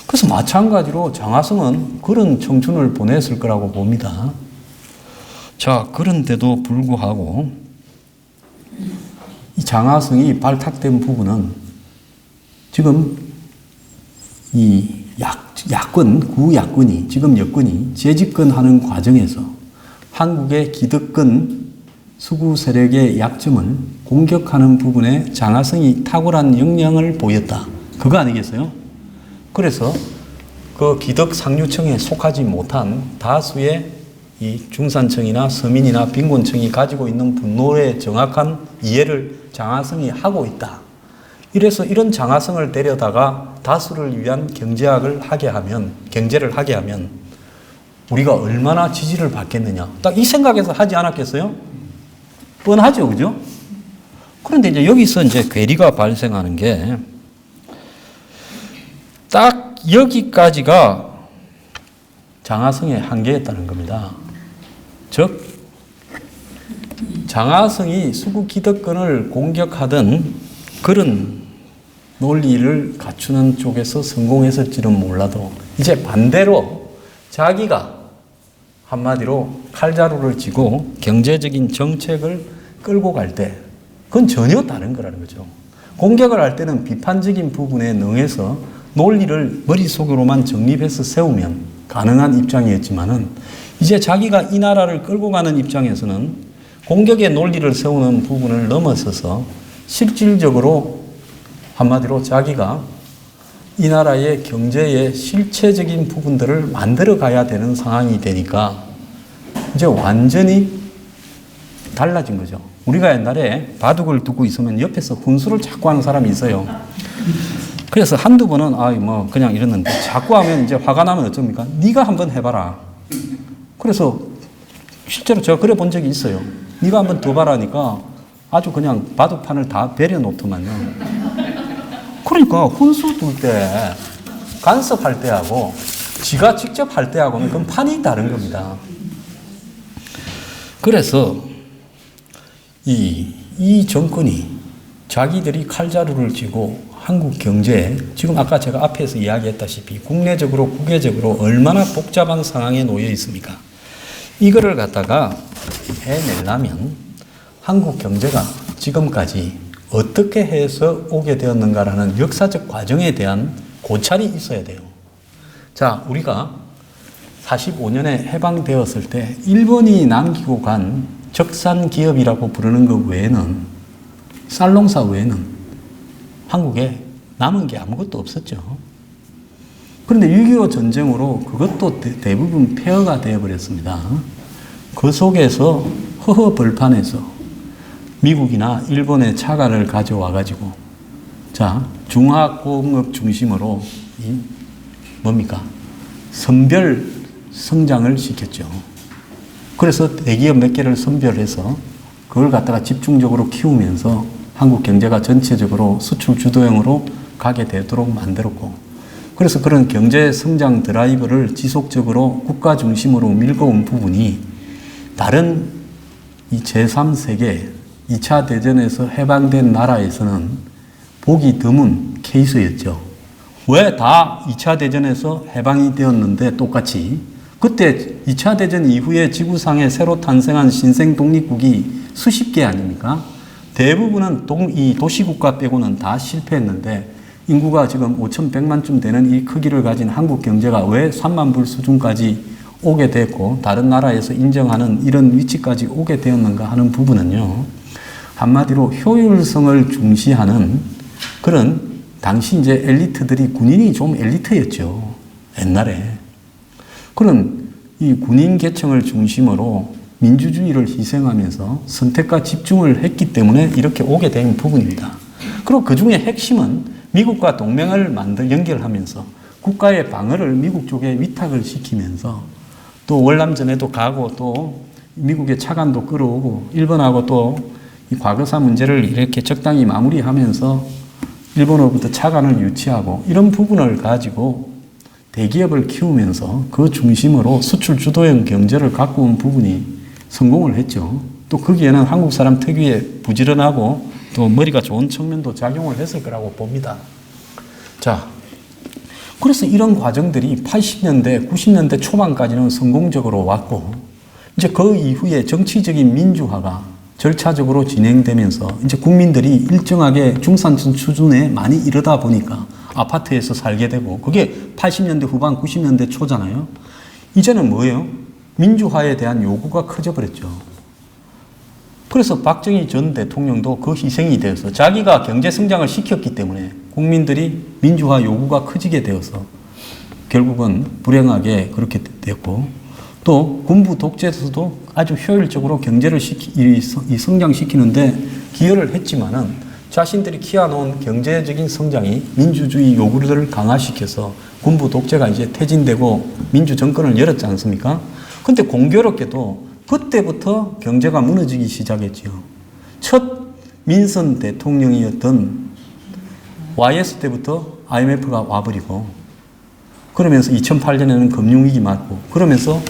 그래서 마찬가지로 장하성은 그런 청춘을 보냈을 거라고 봅니다. 자, 그런데도 불구하고 이 장하성이 발탁된 부분은 지금 이 구야권이, 지금 여권이 재집권하는 과정에서 한국의 기득권 수구 세력의 약점을 공격하는 부분에 장하성이 탁월한 역량을 보였다. 그거 아니겠어요? 그래서 그 기득 상류층에 속하지 못한 다수의 이 중산층이나 서민이나 빈곤층이 가지고 있는 분노의 정확한 이해를 장하성이 하고 있다. 이래서 이런 장하성을 데려다가 다수를 위한 경제를 하게 하면 우리가 얼마나 지지를 받겠느냐. 딱 이 생각에서 하지 않았겠어요? 뻔하죠, 그죠? 그런데 이제 여기서 이제 괴리가 발생하는 게 딱 여기까지가 장하성의 한계였다는 겁니다. 즉, 장하성이 수구 기득권을 공격하던 그런 논리를 갖추는 쪽에서 성공했을지는 몰라도 이제 반대로 자기가 한마디로 칼자루를 쥐고 경제적인 정책을 끌고 갈 때 그건 전혀 다른 거라는 거죠. 공격을 할 때는 비판적인 부분에 능해서 논리를 머릿속으로만 정립해서 세우면 가능한 입장이었지만은 이제 자기가 이 나라를 끌고 가는 입장에서는 공격의 논리를 세우는 부분을 넘어서서 실질적으로 한마디로 자기가 이 나라의 경제의 실체적인 부분들을 만들어 가야 되는 상황이 되니까 이제 완전히 달라진 거죠. 우리가 옛날에 바둑을 두고 있으면 옆에서 훈수를 자꾸 하는 사람이 있어요. 그래서 한두 번은 그냥 이랬는데 자꾸 하면 이제 화가 나면 어쩝니까? 네가 한번 해봐라. 그래서 실제로 제가 그래 본 적이 있어요. 네가 한번 더 봐라니까 아주 그냥 바둑판을 다 베려놓더만요. 그러니까 훈수 둘 때 간섭할 때하고 지가 직접 할 때하고는 그건 판이 다른 겁니다. 그래서 이 정권이 자기들이 칼자루를 쥐고 한국 경제에 지금 아까 제가 앞에서 이야기했다시피 국내적으로 국외적으로 얼마나 복잡한 상황에 놓여 있습니까? 이거를 갖다가 해내려면 한국 경제가 지금까지 어떻게 해서 오게 되었는가라는 역사적 과정에 대한 고찰이 있어야 돼요. 자, 우리가 45년에 해방되었을 때 일본이 남기고 간 적산 기업이라고 부르는 것 외에는 쌀농사 외에는 한국에 남은 게 아무것도 없었죠. 그런데 6.25 전쟁으로 그것도 대부분 폐허가 되어버렸습니다. 그 속에서 허허벌판에서 미국이나 일본의 차관을 가져와가지고 자, 중화공업 중심으로 선별 성장을 시켰죠. 그래서 대기업 몇 개를 선별해서 그걸 갖다가 집중적으로 키우면서 한국 경제가 전체적으로 수출 주도형으로 가게 되도록 만들었고, 그래서 그런 경제 성장 드라이브를 지속적으로 국가 중심으로 밀고 온 부분이 다른 이 제3세계 2차 대전에서 해방된 나라에서는 보기 드문 케이스였죠. 왜 다 2차 대전에서 해방이 되었는데 똑같이 그때 2차 대전 이후에 지구상에 새로 탄생한 신생 독립국이 수십 개 아닙니까? 대부분은 이 도시국가 빼고는 다 실패했는데 인구가 지금 5,100만쯤 되는 이 크기를 가진 한국 경제가 왜 3만 불 수준까지 오게 됐고 다른 나라에서 인정하는 이런 위치까지 오게 되었는가 하는 부분은요. 한마디로 효율성을 중시하는 그런 당시 이제 엘리트들이 군인이 좀 엘리트였죠. 옛날에. 그런 이 군인 계층을 중심으로 민주주의를 희생하면서 선택과 집중을 했기 때문에 이렇게 오게 된 부분입니다. 그리고 그 중에 핵심은 미국과 동맹을 연결하면서 국가의 방어를 미국 쪽에 위탁을 시키면서 또 월남전에도 가고 또 미국의 차관도 끌어오고 일본하고 또 이 과거사 문제를 이렇게 적당히 마무리하면서 일본으로부터 차관을 유치하고 이런 부분을 가지고 대기업을 키우면서 그 중심으로 수출 주도형 경제를 갖고 온 부분이 성공을 했죠. 또 거기에는 한국 사람 특유의 부지런하고 또 머리가 좋은 측면도 작용을 했을 거라고 봅니다. 자, 그래서 이런 과정들이 80년대, 90년대 초반까지는 성공적으로 왔고 이제 그 이후에 정치적인 민주화가 절차적으로 진행되면서 이제 국민들이 일정하게 중산층 수준에 많이 이르다 보니까 아파트에서 살게 되고 그게 80년대 후반 90년대 초잖아요. 이제는 뭐예요? 민주화에 대한 요구가 커져 버렸죠. 그래서 박정희 전 대통령도 그 희생이 되어서 자기가 경제 성장을 시켰기 때문에 국민들이 민주화 요구가 커지게 되어서 결국은 불행하게 그렇게 됐고 또 군부 독재에서도 아주 효율적으로 경제를 성장시키는데 기여를 했지만은 자신들이 키워놓은 경제적인 성장이 민주주의 요구를 강화시켜서 군부 독재가 이제 퇴진되고 민주정권을 열었지 않습니까? 근데 공교롭게도 그때부터 경제가 무너지기 시작했지요. 첫 민선 대통령이었던 YS 때부터 IMF가 와버리고 그러면서 2008년에는 금융위기 맞고 그러면서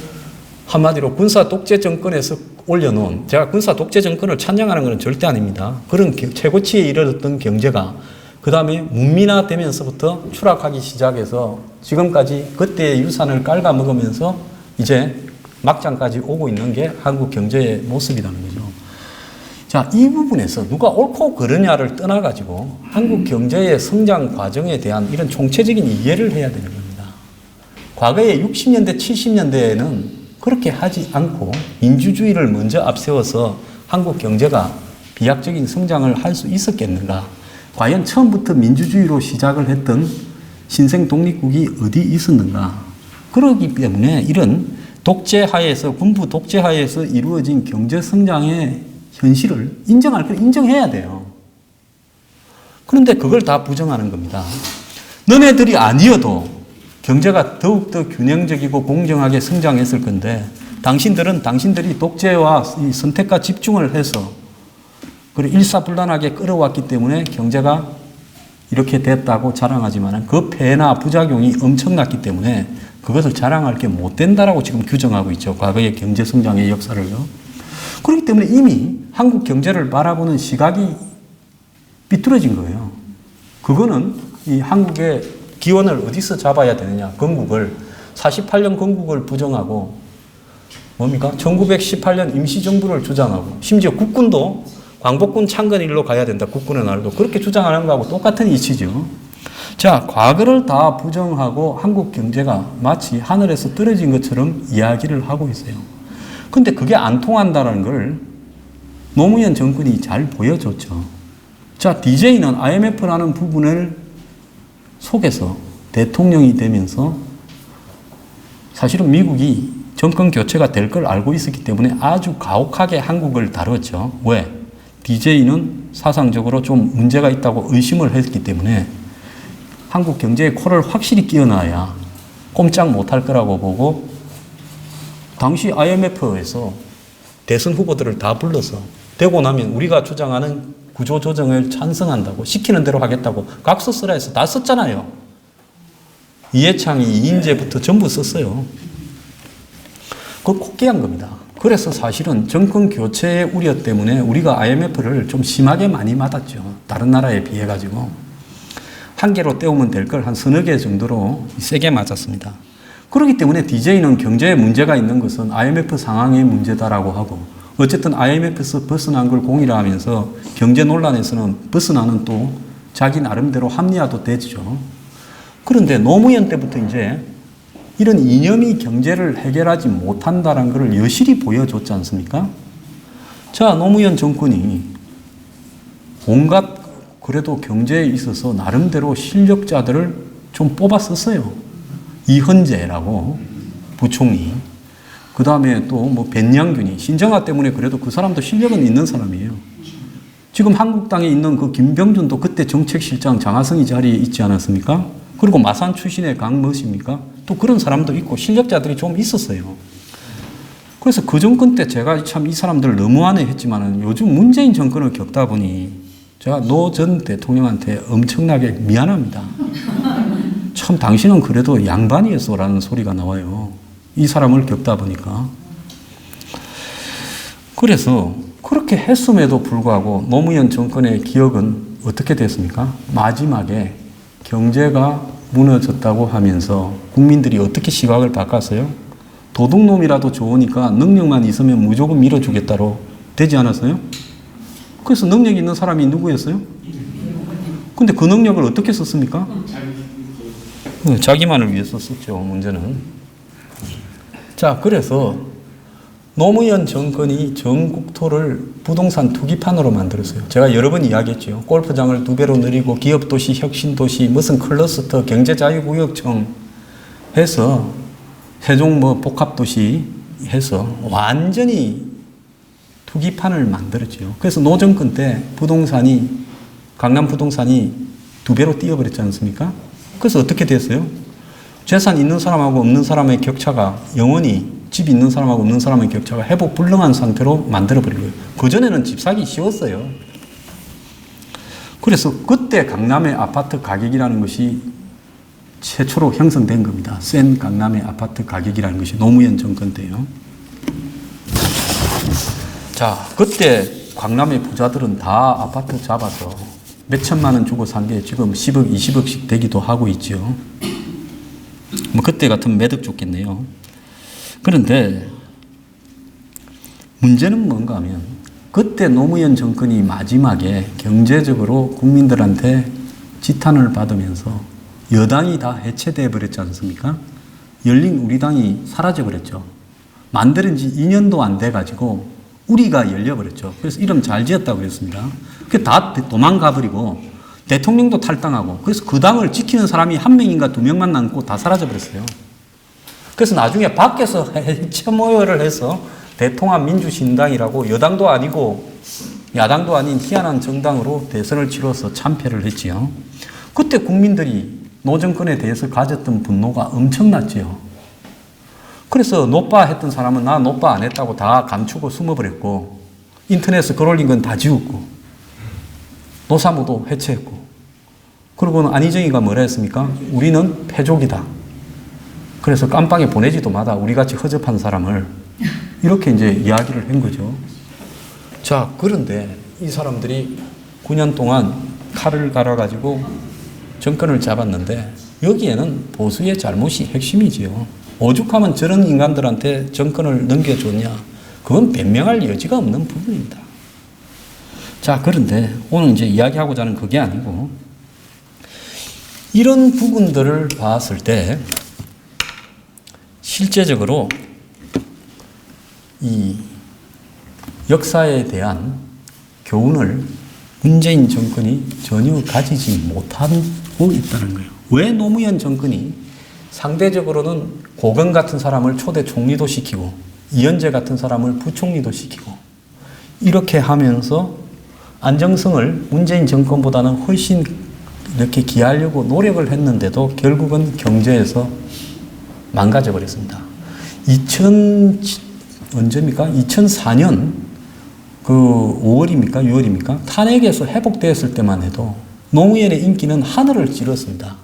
한마디로 군사 독재 정권에서 올려놓은 제가 군사 독재 정권을 찬양하는 것은 절대 아닙니다. 그런 최고치에 이르렀던 경제가 그 다음에 문민화되면서부터 추락하기 시작해서 지금까지 그때의 유산을 갉아먹으면서 이제 막장까지 오고 있는 게 한국 경제의 모습이라는 거죠. 자, 이 부분에서 누가 옳고 그르냐를 떠나가지고 한국 경제의 성장 과정에 대한 이런 총체적인 이해를 해야 되는 겁니다. 과거에 60년대, 70년대에는 그렇게 하지 않고 민주주의를 먼저 앞세워서 한국 경제가 비약적인 성장을 할 수 있었겠는가? 과연 처음부터 민주주의로 시작을 했던 신생 독립국이 어디 있었는가? 그렇기 때문에 이런 독재하에서 군부 독재하에서 이루어진 경제 성장의 현실을 인정해야 돼요. 그런데 그걸 다 부정하는 겁니다. 너네들이 아니어도 경제가 더욱더 균형적이고 공정하게 성장했을 건데 당신들이 독재와 이 선택과 집중을 해서 그리고 일사불란하게 끌어왔기 때문에 경제가 이렇게 됐다고 자랑하지만 그 폐해나 부작용이 엄청났기 때문에 그것을 자랑할 게 못 된다라고 지금 규정하고 있죠. 과거의 경제 성장의 역사를요. 그렇기 때문에 이미 한국 경제를 바라보는 시각이 삐뚤어진 거예요. 그거는 이 한국의 기원을 어디서 잡아야 되느냐. 건국을 48년 건국을 부정하고 뭡니까? 1918년 임시정부를 주장하고 심지어 국군도 광복군 창건일로 가야 된다. 국군의 날도 그렇게 주장하는 거하고 똑같은 이치죠. 자, 과거를 다 부정하고 한국 경제가 마치 하늘에서 떨어진 것처럼 이야기를 하고 있어요. 근데 그게 안 통한다는 걸 노무현 정권이 잘 보여줬죠. 자, DJ는 IMF라는 부분을 속에서 대통령이 되면서 사실은 미국이 정권 교체가 될 걸 알고 있었기 때문에 아주 가혹하게 한국을 다뤘죠. 왜? DJ는 사상적으로 좀 문제가 있다고 의심을 했기 때문에 한국 경제에 코를 확실히 끼워놔야 꼼짝 못할 거라고 보고 당시 IMF에서 대선 후보들을 다 불러서 되고 나면 우리가 주장하는 구조조정을 찬성한다고 시키는 대로 하겠다고 각서 쓰라 해서 다 썼잖아요. 이해창이 이인재부터 전부 썼어요. 그거 콧기한 겁니다. 그래서 사실은 정권 교체의 우려 때문에 우리가 IMF를 좀 심하게 많이 맞았죠. 다른 나라에 비해 가지고. 한 개로 때우면 될 걸 한 서너 개 정도로 세게 맞았습니다. 그렇기 때문에 DJ는 경제에 문제가 있는 것은 IMF 상황의 문제다라고 하고, 어쨌든 IMF에서 벗어난 걸 공일화하면서 경제 논란에서는 벗어나는 또 자기 나름대로 합리화도 되죠. 그런데 노무현 때부터 이제 이런 이념이 경제를 해결하지 못한다는 것을 여실히 보여줬지 않습니까? 자, 노무현 정권이 온갖 그래도 경제에 있어서 나름대로 실력자들을 좀 뽑아 썼어요. 이헌재라고 부총리. 그 다음에 또 뭐 변양균이, 신정아 때문에 그래도 그 사람도 실력은 있는 사람이에요. 지금 한국당에 있는 그 김병준도 그때 정책실장 장하성이 자리에 있지 않았습니까? 그리고 마산 출신의 강무십니까? 또 그런 사람도 있고 실력자들이 좀 있었어요. 그래서 그 정권 때 제가 참 이 사람들 너무하네 했지만은 요즘 문재인 정권을 겪다 보니 제가 노 전 대통령한테 엄청나게 미안합니다. 참 당신은 그래도 양반이었어라는 소리가 나와요. 이 사람을 겪다 보니까. 그래서 그렇게 했음에도 불구하고 노무현 정권의 기억은 어떻게 됐습니까? 마지막에 경제가 무너졌다고 하면서 국민들이 어떻게 시각을 바꿨어요? 도둑놈이라도 좋으니까 능력만 있으면 무조건 밀어주겠다로 되지 않았어요? 그래서 능력 있는 사람이 누구였어요? 근데 그 능력을 어떻게 썼습니까? 자기만을 위해서 썼죠, 문제는. 자, 그래서 노무현 정권이 전국토를 부동산 투기판으로 만들었어요. 제가 여러 번 이야기했죠. 골프장을 2배로 늘리고 기업도시, 혁신도시, 무슨 클러스터, 경제자유구역청 해서 세종 뭐 복합도시 해서 완전히 투기판을 만들었죠. 그래서 노 정권 때 부동산이, 강남 부동산이 2배로 뛰어버렸지 않습니까? 그래서 어떻게 됐어요? 재산 있는 사람하고 없는 사람의 격차가 영원히, 집 있는 사람하고 없는 사람의 격차가 회복 불능한 상태로 만들어버린 거예요. 그전에는 집 사기 쉬웠어요. 그래서 그때 강남의 아파트 가격이라는 것이 최초로 형성된 겁니다. 센 강남의 아파트 가격이라는 것이 노무현 정권 때요. 자, 그때 강남의 부자들은 다 아파트 잡아서 몇 천만 원 주고 산 게 지금 10억, 20억씩 되기도 하고 있죠. 뭐 그때 같으면 매덕 좋겠네요. 그런데 문제는 뭔가 하면 그때 노무현 정권이 마지막에 경제적으로 국민들한테 지탄을 받으면서 여당이 다 해체되어 버렸지 않습니까? 열린 우리당이 사라져 버렸죠. 만드는 지 2년도 안 돼 가지고 우리가 열려버렸죠. 그래서 이름 잘 지었다고 그랬습니다. 그 다 도망가 버리고 대통령도 탈당하고, 그래서 그 당을 지키는 사람이 한 명인가 2명만 남고 다 사라져 버렸어요. 그래서 나중에 밖에서 해체 모여를 해서 대통합민주신당이라고 여당도 아니고 야당도 아닌 희한한 정당으로 대선을 치러서 참패를 했지요. 그때 국민들이 노 정권에 대해서 가졌던 분노가 엄청났지요. 그래서 노빠 했던 사람은 나 노빠 안 했다고 다 감추고 숨어버렸고, 인터넷에 글 올린 건 다 지웠고, 노사모도 해체했고, 그리고는 안희정이가 뭐라 했습니까? 우리는 패족이다. 그래서 깜빵에 보내지도 마다 우리같이 허접한 사람을, 이렇게 이제 이야기를 한 거죠. 자, 그런데 이 사람들이 9년 동안 칼을 갈아가지고 정권을 잡았는데 여기에는 보수의 잘못이 핵심이지요. 오죽하면 저런 인간들한테 정권을 넘겨줬냐. 그건 변명할 여지가 없는 부분입니다. 자, 그런데 오늘 이제 이야기하고자 하는 그게 아니고, 이런 부분들을 봤을 때 실제적으로 이 역사에 대한 교훈을 문재인 정권이 전혀 가지지 못하고 있다는 거예요. 왜 노무현 정권이 상대적으로는 고건 같은 사람을 초대 총리도 시키고 이현재 같은 사람을 부총리도 시키고 이렇게 하면서 안정성을 문재인 정권보다는 훨씬 이렇게 기하려고 노력을 했는데도 결국은 경제에서 망가져 버렸습니다. 언제입니까? 2004년 그 5월입니까? 6월입니까? 탄핵에서 회복되었을 때만 해도 노무현의 인기는 하늘을 찌렀습니다.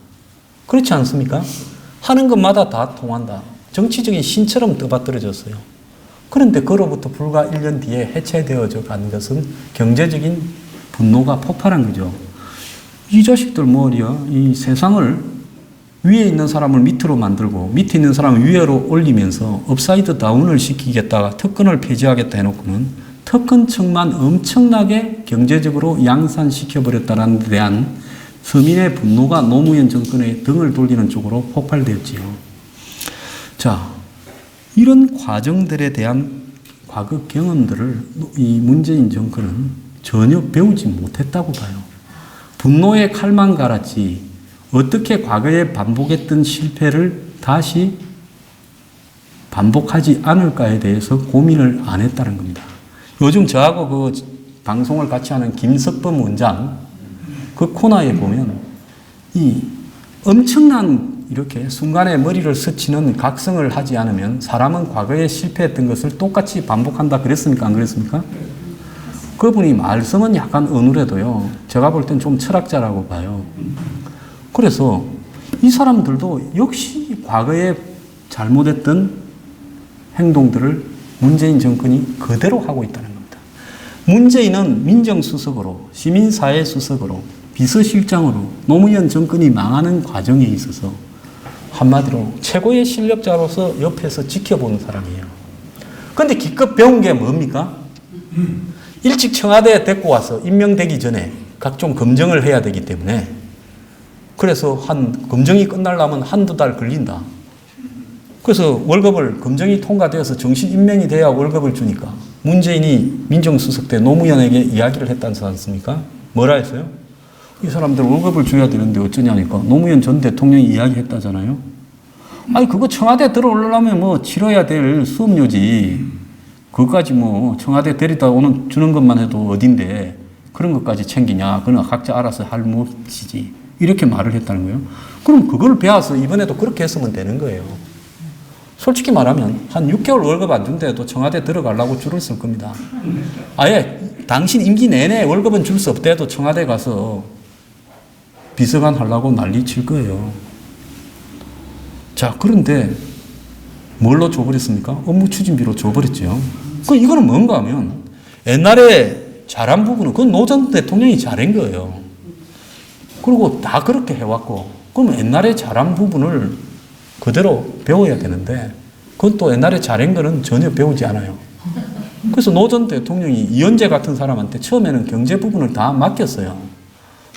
그렇지 않습니까? 하는 것마다 다 통한다. 정치적인 신처럼 떠받들어졌어요. 그런데 그로부터 불과 1년 뒤에 해체되어져 간 것은 경제적인 분노가 폭발한 거죠. 이 자식들 뭐야, 이 세상을 위에 있는 사람을 밑으로 만들고 밑에 있는 사람을 위로 올리면서 업사이드 다운을 시키겠다가 특권을 폐지하겠다 해놓고는 특권층만 엄청나게 경제적으로 양산시켜버렸다는 데 대한 서민의 분노가 노무현 정권의 등을 돌리는 쪽으로 폭발되었지요. 자, 이런 과정들에 대한 과거 경험들을 이 문재인 정권은 전혀 배우지 못했다고 봐요. 분노의 칼만 갈았지 어떻게 과거에 반복했던 실패를 다시 반복하지 않을까에 대해서 고민을 안 했다는 겁니다. 요즘 저하고 그 방송을 같이 하는 김석범 원장 그 코너에 보면 이 엄청난 이렇게 순간에 머리를 스치는 각성을 하지 않으면 사람은 과거에 실패했던 것을 똑같이 반복한다 그랬습니까? 안 그랬습니까? 그분이 말씀은 약간 어눌해도요. 제가 볼 땐 좀 철학자라고 봐요. 그래서 이 사람들도 역시 과거에 잘못했던 행동들을 문재인 정권이 그대로 하고 있다는 겁니다. 문재인은 민정수석으로, 시민사회수석으로, 비서실장으로 노무현 정권이 망하는 과정에 있어서 한마디로 최고의 실력자로서 옆에서 지켜보는 사람이에요. 그런데 기껏 배운 게 뭡니까? 일찍 청와대에 데리고 와서 임명되기 전에 각종 검증을 해야 되기 때문에 그래서 검증이 끝나려면 한두 달 걸린다. 그래서 월급을 검증이 통과되어서 정식 임명이 돼야 월급을 주니까 문재인이 민정수석 때 노무현에게 이야기를 했다지 않습니까? 뭐라 했어요? 이 사람들 월급을 줘야 되는데 어쩌냐니까 노무현 전 대통령이 이야기했다잖아요. 아니 그거 청와대 들어오려면 뭐 치러야 될 수업료지. 그것까지 뭐 청와대 데리다 주는 것만 해도 어딘데 그런 것까지 챙기냐. 그건 각자 알아서 할 몫이지. 이렇게 말을 했다는 거예요. 그럼 그걸 배워서 이번에도 그렇게 했으면 되는 거예요. 솔직히 말하면 한 6개월 월급 안 준대도 청와대 들어가려고 줄을 쓸 겁니다. 아예 당신 임기 내내 월급은 줄 수 없대도 청와대 가서 비서관 하려고 난리 칠 거예요. 자, 그런데 뭘로 줘버렸습니까? 업무 추진비로 줘버렸죠. 이거는 뭔가 하면 옛날에 잘한 부분은 그건 노 전 대통령이 잘한 거예요. 그리고 다 그렇게 해왔고 그럼 옛날에 잘한 부분을 그대로 배워야 되는데 그건 또 옛날에 잘한 거는 전혀 배우지 않아요. 그래서 노 전 대통령이 이현재 같은 사람한테 처음에는 경제 부분을 다 맡겼어요.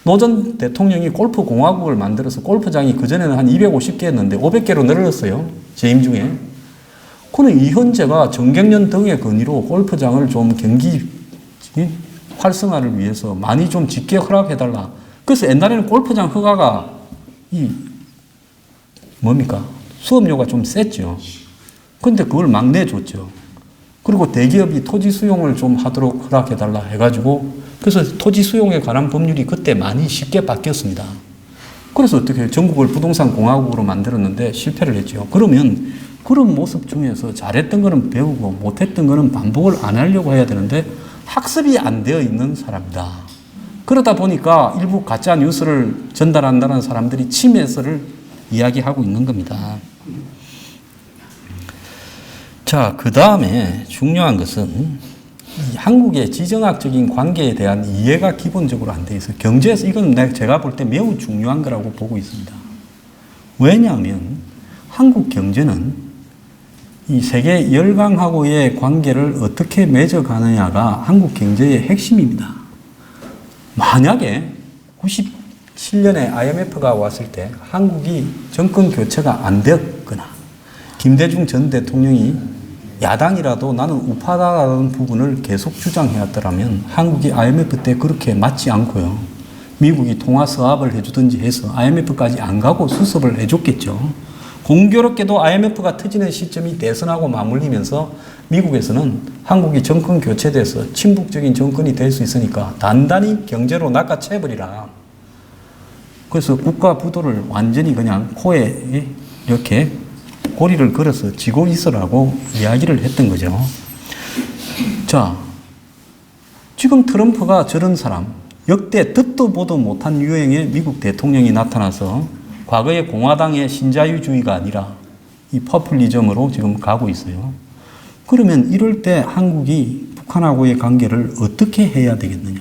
노 전 대통령이 골프 공화국을 만들어서 골프장이 그전에는 한 250개였는데 500개로 늘었어요. 재임 중에. 그는 이현재가 정경련 등의 건의로 골프장을 좀 경기 활성화를 위해서 많이 좀 짓게 허락해달라. 그래서 옛날에는 골프장 허가가 뭡니까? 수업료가 좀 셌죠. 근데 그걸 막 내줬죠. 그리고 대기업이 토지 수용을 좀 하도록 허락해달라 해가지고 그래서 토지 수용에 관한 법률이 그때 많이 쉽게 바뀌었습니다. 그래서 어떻게 해요? 전국을 부동산 공화국으로 만들었는데 실패를 했죠. 그러면 그런 모습 중에서 잘했던 거는 배우고 못했던 거는 반복을 안 하려고 해야 되는데 학습이 안 되어 있는 사람이다. 그러다 보니까 일부 가짜 뉴스를 전달한다는 사람들이 침해서를 이야기하고 있는 겁니다. 자, 그 다음에 중요한 것은 한국의 지정학적인 관계에 대한 이해가 기본적으로 안 돼 있어요. 경제에서 이건 제가 볼 때 매우 중요한 거라고 보고 있습니다. 왜냐하면 한국 경제는 이 세계 열강하고의 관계를 어떻게 맺어가느냐가 한국 경제의 핵심입니다. 만약에 97년에 IMF가 왔을 때 한국이 정권 교체가 안 되었거나 김대중 전 대통령이 야당이라도 나는 우파다라는 부분을 계속 주장해왔더라면 한국이 IMF 때 그렇게 맞지 않고요. 미국이 통화 수합을 해주든지 해서 IMF까지 안 가고 수습을 해줬겠죠. 공교롭게도 IMF가 터지는 시점이 대선하고 맞물리면서 미국에서는 한국이 정권 교체돼서 친북적인 정권이 될 수 있으니까 단단히 경제로 낚아채버리라. 그래서 국가 부도를 완전히 그냥 코에 이렇게 고리를 걸어서 쥐고 있으라고 이야기를 했던 거죠. 자, 지금 트럼프가 저런 사람, 역대 듣도 보도 못한 유행의 미국 대통령이 나타나서 과거의 공화당의 신자유주의가 아니라 이 퍼플리즘으로 지금 가고 있어요. 그러면 이럴 때 한국이 북한하고의 관계를 어떻게 해야 되겠느냐.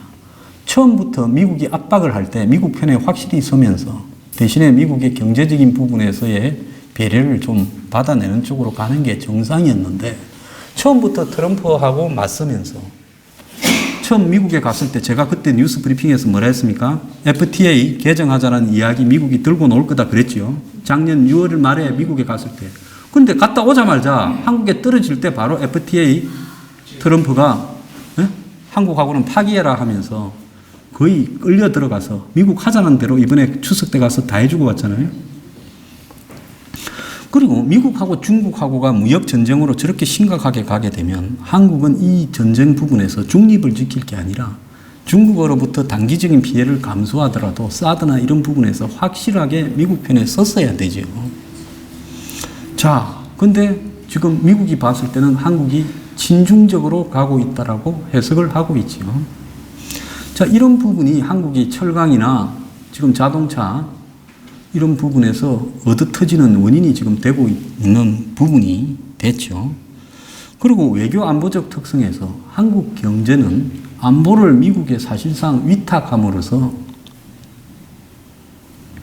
처음부터 미국이 압박을 할 때 미국 편에 확실히 서면서 대신에 미국의 경제적인 부분에서의 배려를 좀 받아내는 쪽으로 가는 게 정상이었는데 처음부터 트럼프하고 맞서면서 처음 미국에 갔을 때 제가 그때 뉴스 브리핑에서 뭐라 했습니까? FTA 개정하자는 이야기 미국이 들고 나올 거다 그랬죠. 작년 6월 말에 미국에 갔을 때. 근데 갔다 오자마자 한국에 떨어질 때 바로 FTA 트럼프가 한국하고는 파기해라 하면서 거의 끌려 들어가서 미국 하자는 대로 이번에 추석 때 가서 다 해주고 왔잖아요. 그리고 미국하고 중국하고가 무역 전쟁으로 저렇게 심각하게 가게 되면 한국은 이 전쟁 부분에서 중립을 지킬 게 아니라 중국으로부터 단기적인 피해를 감수하더라도 사드나 이런 부분에서 확실하게 미국 편에 섰어야 되죠. 자, 근데 지금 미국이 봤을 때는 한국이 친중적으로 가고 있다라고 해석을 하고 있죠. 자, 이런 부분이 한국이 철강이나 지금 자동차 이런 부분에서 얻어터지는 원인이 지금 되고 있는 부분이 됐죠. 그리고 외교 안보적 특성에서 한국 경제는 안보를 미국에 사실상 위탁함으로써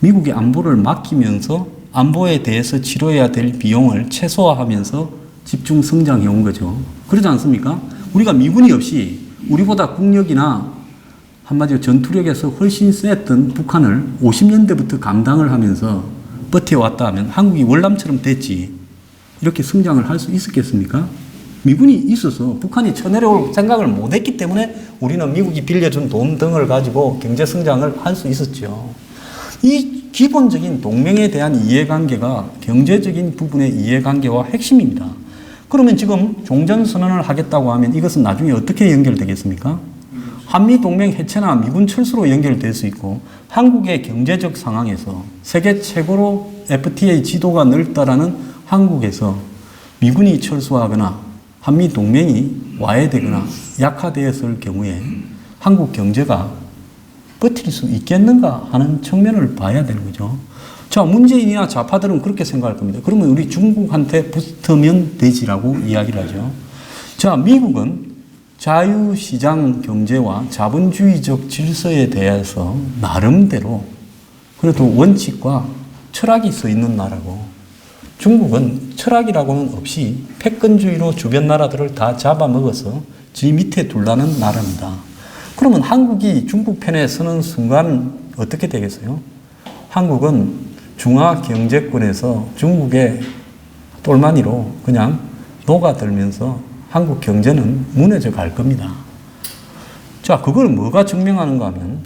미국의 안보를 맡기면서 안보에 대해서 치러야 될 비용을 최소화하면서 집중 성장해 온 거죠. 그러지 않습니까? 우리가 미군이 없이 우리보다 국력이나 한마디로 전투력에서 훨씬 셌던 북한을 50년대부터 감당을 하면서 버텨왔다 하면 한국이 월남처럼 됐지. 이렇게 성장을 할 수 있었겠습니까? 미군이 있어서 북한이 쳐내려올 생각을 못했기 때문에 우리는 미국이 빌려준 돈 등을 가지고 경제 성장을 할 수 있었죠. 이 기본적인 동맹에 대한 이해관계가 경제적인 부분의 이해관계와 핵심입니다. 그러면 지금 종전선언을 하겠다고 하면 이것은 나중에 어떻게 연결되겠습니까? 한미동맹 해체나 미군 철수로 연결될 수 있고 한국의 경제적 상황에서 세계 최고로 FTA 지도가 넓다라는 한국에서 미군이 철수하거나 한미동맹이 와해되거나 약화되었을 경우에 한국 경제가 버틸 수 있겠는가 하는 측면을 봐야 되는 거죠. 자, 문재인이나 좌파들은 그렇게 생각할 겁니다. 그러면 우리 중국한테 붙으면 되지라고 이야기를 하죠. 자, 미국은 자유시장 경제와 자본주의적 질서에 대해서 나름대로 그래도 원칙과 철학이 써 있는 나라고 중국은 철학이라고는 없이 패권주의로 주변 나라들을 다 잡아먹어서 지 밑에 둘라는 나라입니다. 그러면 한국이 중국 편에 서는 순간 어떻게 되겠어요? 한국은 중화경제권에서 중국의 똘마니로 그냥 녹아들면서 한국 경제는 무너져 갈 겁니다. 자, 그걸 뭐가 증명하는가 하면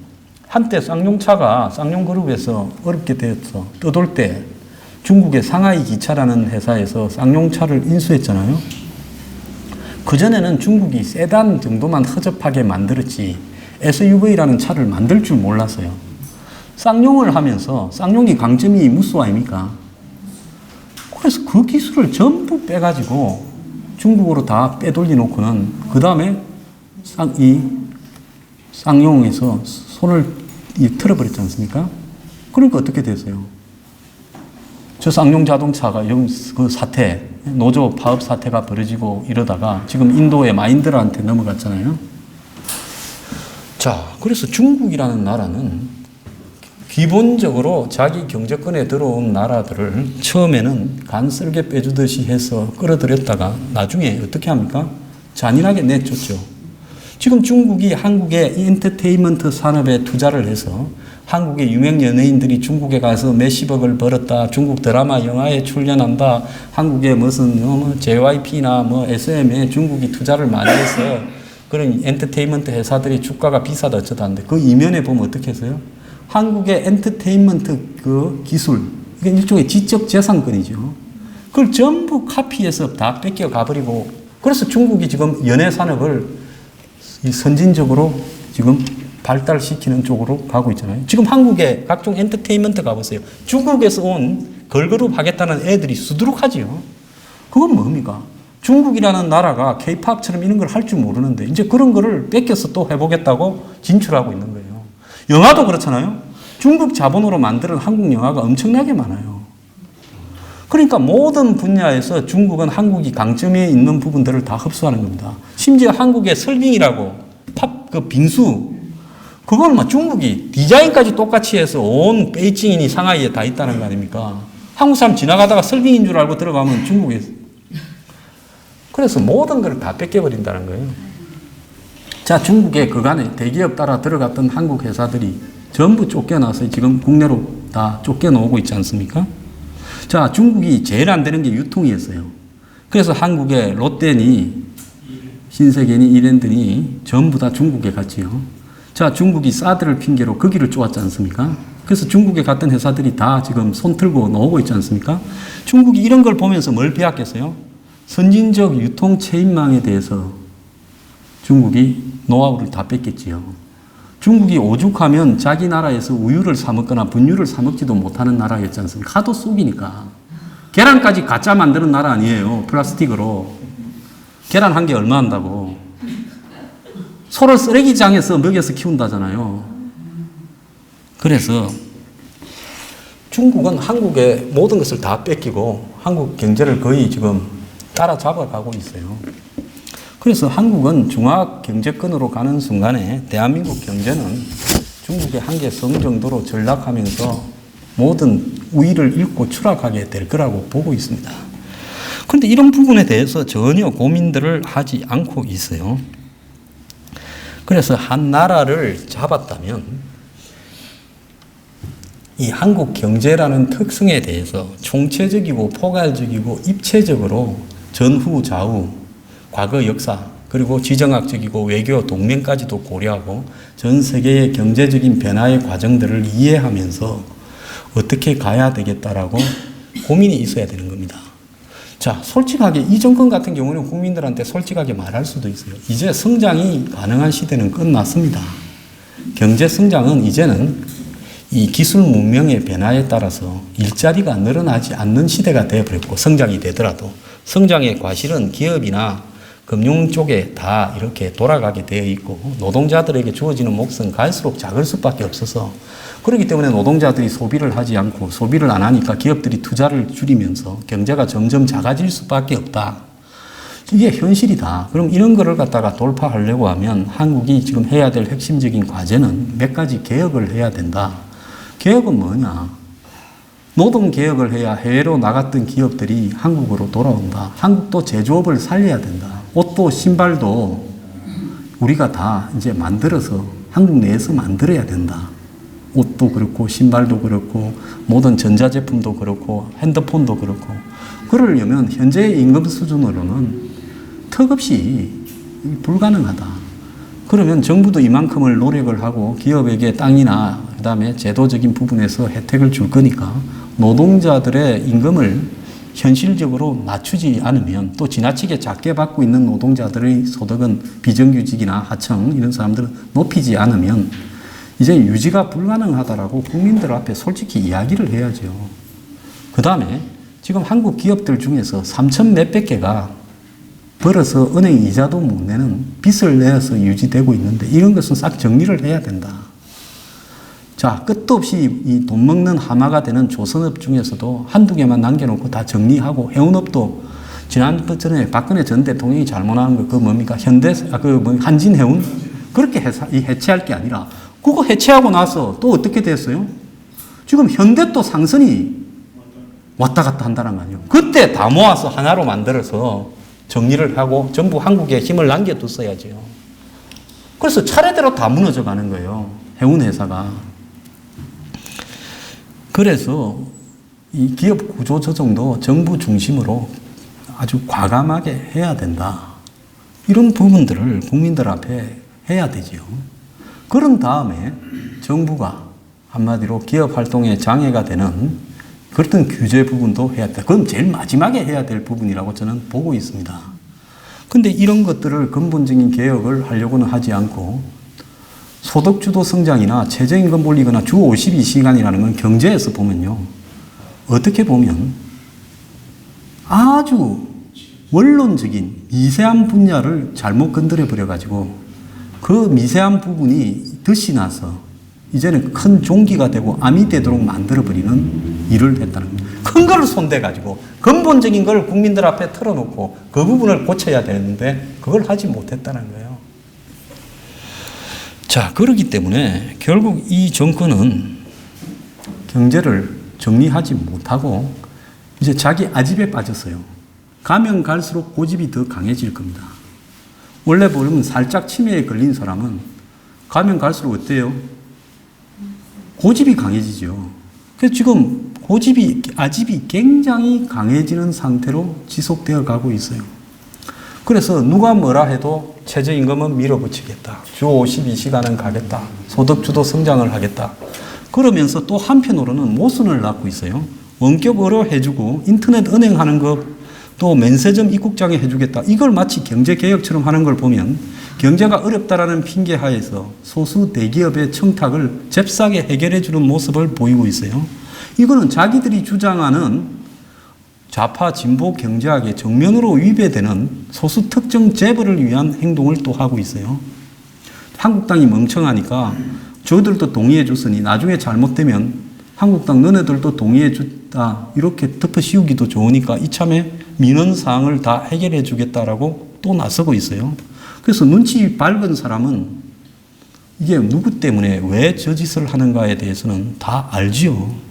한때 쌍용차가 쌍용그룹에서 어렵게 되어서 떠돌 때 중국의 상하이 기차라는 회사에서 쌍용차를 인수했잖아요. 그전에는 중국이 세단 정도만 허접하게 만들었지 SUV라는 차를 만들 줄 몰랐어요. 쌍용을 하면서 쌍용이 강점이 무쏘 아닙니까? 그래서 그 기술을 전부 빼가지고 중국으로 다 빼돌려 놓고는 그 다음에 쌍용에서 손을 틀어버렸지 않습니까? 그러니까 어떻게 됐어요? 저 쌍용 자동차가 그 사태, 노조 파업 사태가 벌어지고 이러다가 지금 인도의 마인드라한테 넘어갔잖아요. 자, 그래서 중국이라는 나라는 기본적으로 자기 경제권에 들어온 나라들을 처음에는 간쓸게 빼주듯이 해서 끌어들였다가 나중에 어떻게 합니까? 잔인하게 내쫓죠. 지금 중국이 한국의 엔터테인먼트 산업에 투자를 해서 한국의 유명 연예인들이 중국에 가서 몇십억을 벌었다. 중국 드라마 영화에 출연한다. 한국의 무슨 JYP나 SM에 중국이 투자를 많이 해서 그런 엔터테인먼트 회사들이 주가가 비싸다 어쩌다는데 그 이면에 보면 어떻게 했어요? 한국의 엔터테인먼트 그 기술, 이게 일종의 지적 재산권이죠. 그걸 전부 카피해서 다 뺏겨 가버리고, 그래서 중국이 지금 연예 산업을 선진적으로 지금 발달시키는 쪽으로 가고 있잖아요. 지금 한국의 각종 엔터테인먼트 가보세요. 중국에서 온 걸그룹 하겠다는 애들이 수두룩하지요. 그건 뭡니까? 중국이라는 나라가 K-팝처럼 이런 걸 할 줄 모르는데 이제 그런 거를 뺏겨서 또 해보겠다고 진출하고 있는 거예요. 영화도 그렇잖아요. 중국 자본으로 만드는 한국 영화가 엄청나게 많아요. 그래 그러니까 모든 분야에서 중국은 한국이 강점에 있는 부분들을 다 흡수하는 겁니다. 심지어 한국의 설빙이라고 그 빙수 그걸 뭐 중국이 디자인까지 똑같이 해서 온 베이징이니 상하이에 다 있다는 거 아닙니까? 한국 사람 지나가다가 설빙인 줄 알고 들어가면 중국에 그래서 모든 걸 다 뺏겨버린다는 거예요. 자, 중국에 그간에 대기업 따라 들어갔던 한국 회사들이 전부 쫓겨나서 지금 국내로 다 쫓겨나오고 있지 않습니까? 자, 중국이 제일 안 되는 게 유통이었어요. 그래서 한국의 롯데니, 신세계니, 이랜드니 전부 다 중국에 갔지요. 자, 중국이 사드를 핑계로 거기를 쪼았지 않습니까? 그래서 중국에 갔던 회사들이 다 지금 손 틀고 나오고 있지 않습니까? 중국이 이런 걸 보면서 뭘 배웠겠어요? 선진적 유통 체인망에 대해서 중국이 노하우를 다 뺏겼지요. 중국이 오죽하면 자기 나라에서 우유를 사 먹거나 분유를 사 먹지도 못하는 나라였지 않습니까? 하도 쑥이니까. 계란까지 가짜 만드는 나라 아니에요. 플라스틱으로. 계란 한 개 얼마 한다고. 소를 쓰레기장에서 먹여서 키운다잖아요. 그래서 중국은 한국의 모든 것을 다 뺏기고 한국 경제를 거의 지금 따라잡아가고 있어요. 그래서 한국은 중화 경제권으로 가는 순간에 대한민국 경제는 중국의 한계 성 정도로 전락하면서 모든 우위를 잃고 추락하게 될 거라고 보고 있습니다. 그런데 이런 부분에 대해서 전혀 고민들을 하지 않고 있어요. 그래서 한 나라를 잡았다면 이 한국 경제라는 특성에 대해서 총체적이고 포괄적이고 입체적으로 전후 좌우 과거 역사 그리고 지정학적이고 외교 동맹까지도 고려하고 전 세계의 경제적인 변화의 과정들을 이해하면서 어떻게 가야 되겠다라고 고민이 있어야 되는 겁니다. 자, 솔직하게 이 정권 같은 경우는 국민들한테 솔직하게 말할 수도 있어요. 이제 성장이 가능한 시대는 끝났습니다. 경제 성장은 이제는 이 기술 문명의 변화에 따라서 일자리가 늘어나지 않는 시대가 되어버렸고 성장이 되더라도 성장의 과실은 기업이나 금융 쪽에 다 이렇게 돌아가게 되어 있고 노동자들에게 주어지는 몫은 갈수록 작을 수밖에 없어서 그렇기 때문에 노동자들이 소비를 하지 않고 소비를 안 하니까 기업들이 투자를 줄이면서 경제가 점점 작아질 수밖에 없다. 이게 현실이다. 그럼 이런 거를 갖다가 돌파하려고 하면 한국이 지금 해야 될 핵심적인 과제는 몇 가지 개혁을 해야 된다. 개혁은 뭐냐? 노동개혁을 해야 해외로 나갔던 기업들이 한국으로 돌아온다. 한국도 제조업을 살려야 된다. 옷도 신발도 우리가 다 이제 만들어서 한국 내에서 만들어야 된다. 옷도 그렇고 신발도 그렇고 모든 전자제품도 그렇고 핸드폰도 그렇고 그러려면 현재의 임금 수준으로는 턱없이 불가능하다. 그러면 정부도 이만큼을 노력을 하고 기업에게 땅이나 그다음에 제도적인 부분에서 혜택을 줄 거니까 노동자들의 임금을 현실적으로 낮추지 않으면 또 지나치게 작게 받고 있는 노동자들의 소득은 비정규직이나 하청 이런 사람들은 높이지 않으면 이제 유지가 불가능하다라고 국민들 앞에 솔직히 이야기를 해야죠. 그 다음에 지금 한국 기업들 중에서 3천 몇백 개가 벌어서 은행 이자도 못 내는 빚을 내서 유지되고 있는데 이런 것은 싹 정리를 해야 된다. 자, 끝도 없이 이 돈 먹는 하마가 되는 조선업 중에서도 한두 개만 남겨놓고 다 정리하고 해운업도 지난번에 박근혜 전 대통령이 잘못한 거 그거 뭡니까? 한진해운? 그렇게 해체할 게 아니라 그거 해체하고 나서 또 어떻게 됐어요? 지금 현대 또 상선이 왔다 갔다 한다는 거 아니에요? 그때 다 모아서 하나로 만들어서 정리를 하고 전부 한국에 힘을 남겨뒀어야죠. 그래서 차례대로 다 무너져 가는 거예요. 해운회사가. 그래서 이 기업 구조 조정도 정부 중심으로 아주 과감하게 해야 된다. 이런 부분들을 국민들 앞에 해야 되지요. 그런 다음에 정부가 한마디로 기업 활동에 장애가 되는 그런 규제 부분도 해야 된다. 그건 제일 마지막에 해야 될 부분이라고 저는 보고 있습니다. 근데 이런 것들을 근본적인 개혁을 하려고는 하지 않고 소득주도 성장이나 최저임금 올리거나 주 52시간이라는 건 경제에서 보면요. 어떻게 보면 아주 원론적인 미세한 분야를 잘못 건드려 버려가지고 그 미세한 부분이 덧이 나서 이제는 큰 종기가 되고 암이 되도록 만들어버리는 일을 했다는 겁니다. 큰 큰 걸 손대가지고 근본적인 걸 국민들 앞에 털어놓고 그 부분을 고쳐야 되는데 그걸 하지 못했다는 거예요. 자, 그렇기 때문에 결국 이 정권은 경제를 정리하지 못하고 이제 자기 아집에 빠졌어요. 가면 갈수록 고집이 더 강해질 겁니다. 원래 보면 살짝 치매에 걸린 사람은 가면 갈수록 어때요? 고집이 강해지죠. 그래서 지금 아집이 굉장히 강해지는 상태로 지속되어 가고 있어요. 그래서 누가 뭐라 해도 최저임금은 밀어붙이겠다. 주 52시간은 가겠다. 소득주도 성장을 하겠다. 그러면서 또 한편으로는 모순을 낳고 있어요. 원격으로 해주고 인터넷 은행하는 것, 또 면세점 입국장에 해주겠다. 이걸 마치 경제개혁처럼 하는 걸 보면 경제가 어렵다라는 핑계하에서 소수 대기업의 청탁을 잽싸게 해결해주는 모습을 보이고 있어요. 이거는 자기들이 주장하는 좌파 진보 경제학에 정면으로 위배되는 소수 특정 재벌을 위한 행동을 또 하고 있어요. 한국당이 멍청하니까 저들도 동의해 줬으니 나중에 잘못되면 한국당 너네들도 동의해 줬다 이렇게 덮어 씌우기도 좋으니까 이참에 민원사항을 다 해결해 주겠다라고 또 나서고 있어요. 그래서 눈치 밝은 사람은 이게 누구 때문에 왜 저 짓을 하는가에 대해서는 다 알지요.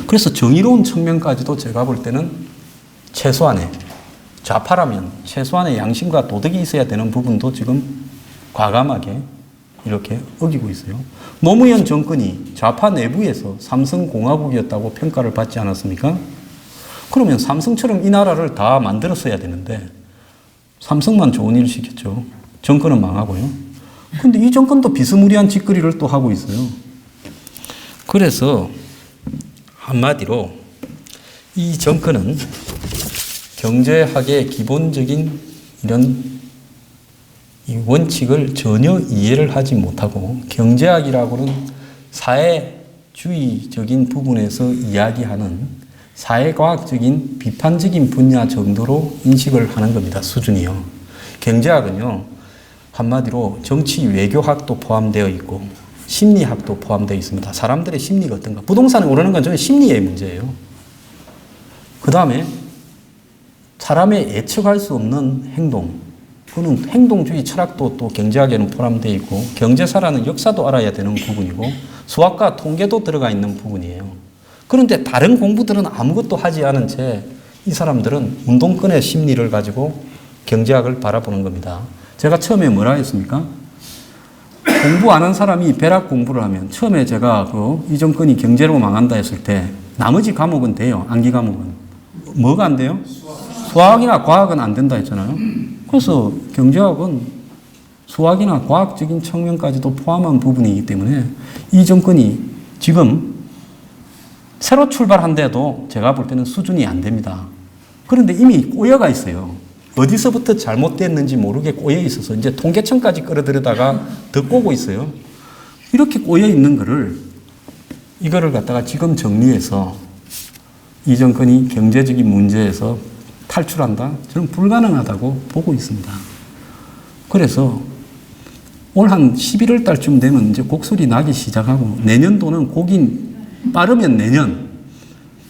그래서 정의로운 측면까지도 제가 볼 때는 최소한의 좌파라면 최소한의 양심과 도덕이 있어야 되는 부분도 지금 과감하게 이렇게 어기고 있어요. 노무현 정권이 좌파 내부에서 삼성공화국이었다고 평가를 받지 않았습니까? 그러면 삼성처럼 이 나라를 다 만들었어야 되는데 삼성만 좋은 일을 시켰죠. 정권은 망하고요. 근데 이 정권도 비스무리한 짓거리를 또 하고 있어요. 그래서 한마디로 이 정권은 경제학의 기본적인 이런 이 원칙을 전혀 이해를 하지 못하고 경제학이라고는 사회주의적인 부분에서 이야기하는 사회과학적인 비판적인 분야 정도로 인식을 하는 겁니다. 수준이요. 경제학은요. 한마디로 정치 외교학도 포함되어 있고 심리학도 포함되어 있습니다. 사람들의 심리가 어떤가. 부동산이 오르는 건 저는 심리의 문제예요. 그 다음에 사람의 예측할 수 없는 행동. 그는 행동주의 철학도 또 경제학에는 포함되어 있고 경제사라는 역사도 알아야 되는 부분이고 수학과 통계도 들어가 있는 부분이에요. 그런데 다른 공부들은 아무것도 하지 않은 채 이 사람들은 운동권의 심리를 가지고 경제학을 바라보는 겁니다. 제가 처음에 뭐라 했습니까? 공부 안 한 사람이 벼락 공부를 하면 처음에 제가 이 정권이 경제로 망한다 했을 때 나머지 과목은 돼요. 암기 과목은. 뭐가 안 돼요? 수학이나 과학은 안 된다 했잖아요. 그래서 경제학은 수학이나 과학적인 측면까지도 포함한 부분이기 때문에 이 정권이 지금 새로 출발한데도 제가 볼 때는 수준이 안 됩니다. 그런데 이미 꼬여가 있어요. 어디서부터 잘못됐는지 모르게 꼬여 있어서 이제 통계청까지 끌어들여다가 더 꼬고 있어요. 이렇게 꼬여 있는 이거를 갖다가 지금 정리해서 이 정권이 경제적인 문제에서 탈출한다? 저는 불가능하다고 보고 있습니다. 그래서 올 한 11월 달쯤 되면 이제 곡소리 나기 시작하고 내년도는 빠르면 내년,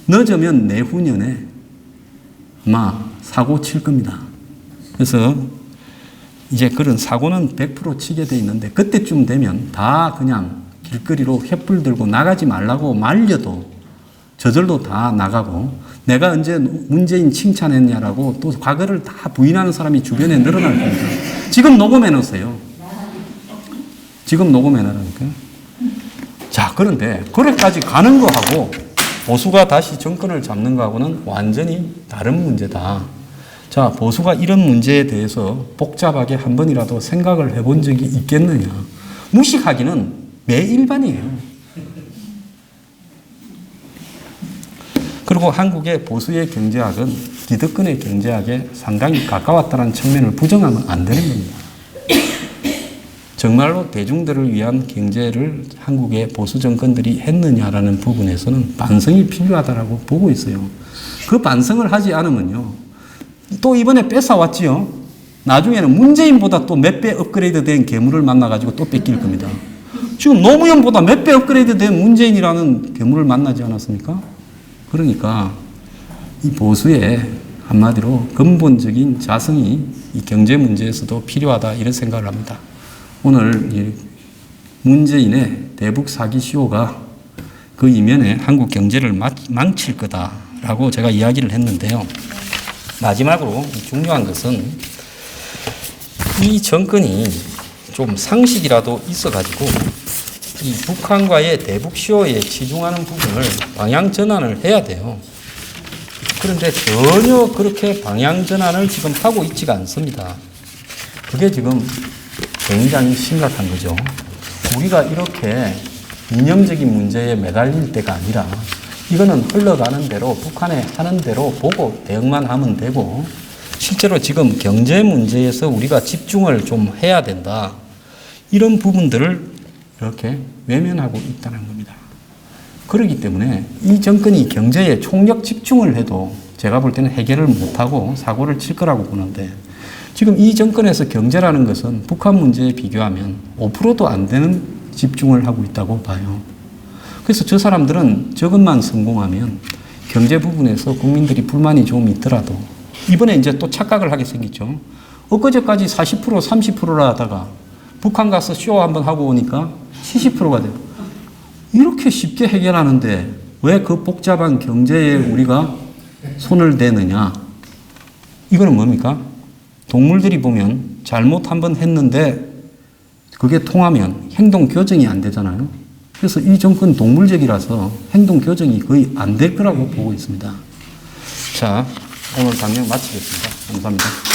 늦으면 내후년에 아마 사고 칠 겁니다. 그래서 이제 그런 사고는 100% 치게 돼 있는데 그때쯤 되면 다 그냥 길거리로 횃불 들고 나가지 말라고 말려도 저절로 다 나가고 내가 언제 문재인 칭찬했냐라고 또 과거를 다 부인하는 사람이 주변에 늘어날 겁니다. 지금 녹음해 놓으세요. 지금 녹음해 놓으니까. 자, 그런데 그래까지 가는 거하고 보수가 다시 정권을 잡는 거하고는 완전히 다른 문제다. 자, 보수가 이런 문제에 대해서 복잡하게 한 번이라도 생각을 해본 적이 있겠느냐. 무식하기는 매일반이에요. 그리고 한국의 보수의 경제학은 기득권의 경제학에 상당히 가까웠다는 측면을 부정하면 안 되는 겁니다. 정말로 대중들을 위한 경제를 한국의 보수 정권들이 했느냐라는 부분에서는 반성이 필요하다고 보고 있어요. 그 반성을 하지 않으면요. 또 이번에 뺏어왔지요. 나중에는 문재인보다 또 몇 배 업그레이드 된 괴물을 만나가지고 또 뺏길 겁니다. 지금 노무현보다 몇 배 업그레이드 된 문재인이라는 괴물을 만나지 않았습니까? 그러니까 이 보수의 한마디로 근본적인 자성이 이 경제 문제에서도 필요하다 이런 생각을 합니다. 오늘 이 문재인의 대북 사기 쇼가 그 이면에 한국 경제를 망칠 거다라고 제가 이야기를 했는데요. 마지막으로 중요한 것은 이 정권이 좀 상식이라도 있어가지고 이 북한과의 대북 쇼에 치중하는 부분을 방향 전환을 해야 돼요. 그런데 전혀 그렇게 방향 전환을 지금 하고 있지가 않습니다. 그게 지금 굉장히 심각한 거죠. 우리가 이렇게 이념적인 문제에 매달릴 때가 아니라 이거는 흘러가는 대로 북한에 하는 대로 보고 대응만 하면 되고 실제로 지금 경제 문제에서 우리가 집중을 좀 해야 된다. 이런 부분들을 이렇게 외면하고 있다는 겁니다. 그렇기 때문에 이 정권이 경제에 총력 집중을 해도 제가 볼 때는 해결을 못하고 사고를 칠 거라고 보는데 지금 이 정권에서 경제라는 것은 북한 문제에 비교하면 5%도 안 되는 집중을 하고 있다고 봐요. 그래서 저 사람들은 저것만 성공하면 경제 부분에서 국민들이 불만이 좀 있더라도 이번에 이제 또 착각을 하게 생겼죠. 엊그제까지 40% 30%라 하다가 북한 가서 쇼 한번 하고 오니까 70%가 돼요. 이렇게 쉽게 해결하는데 왜 그 복잡한 경제에 우리가 손을 대느냐? 이거는 뭡니까? 동물들이 보면 잘못 한번 했는데 그게 통하면 행동 교정이 안 되잖아요. 그래서 이 정권 동물적이라서 행동 교정이 거의 안 될 거라고 보고 있습니다. 자, 오늘 강연 마치겠습니다. 감사합니다.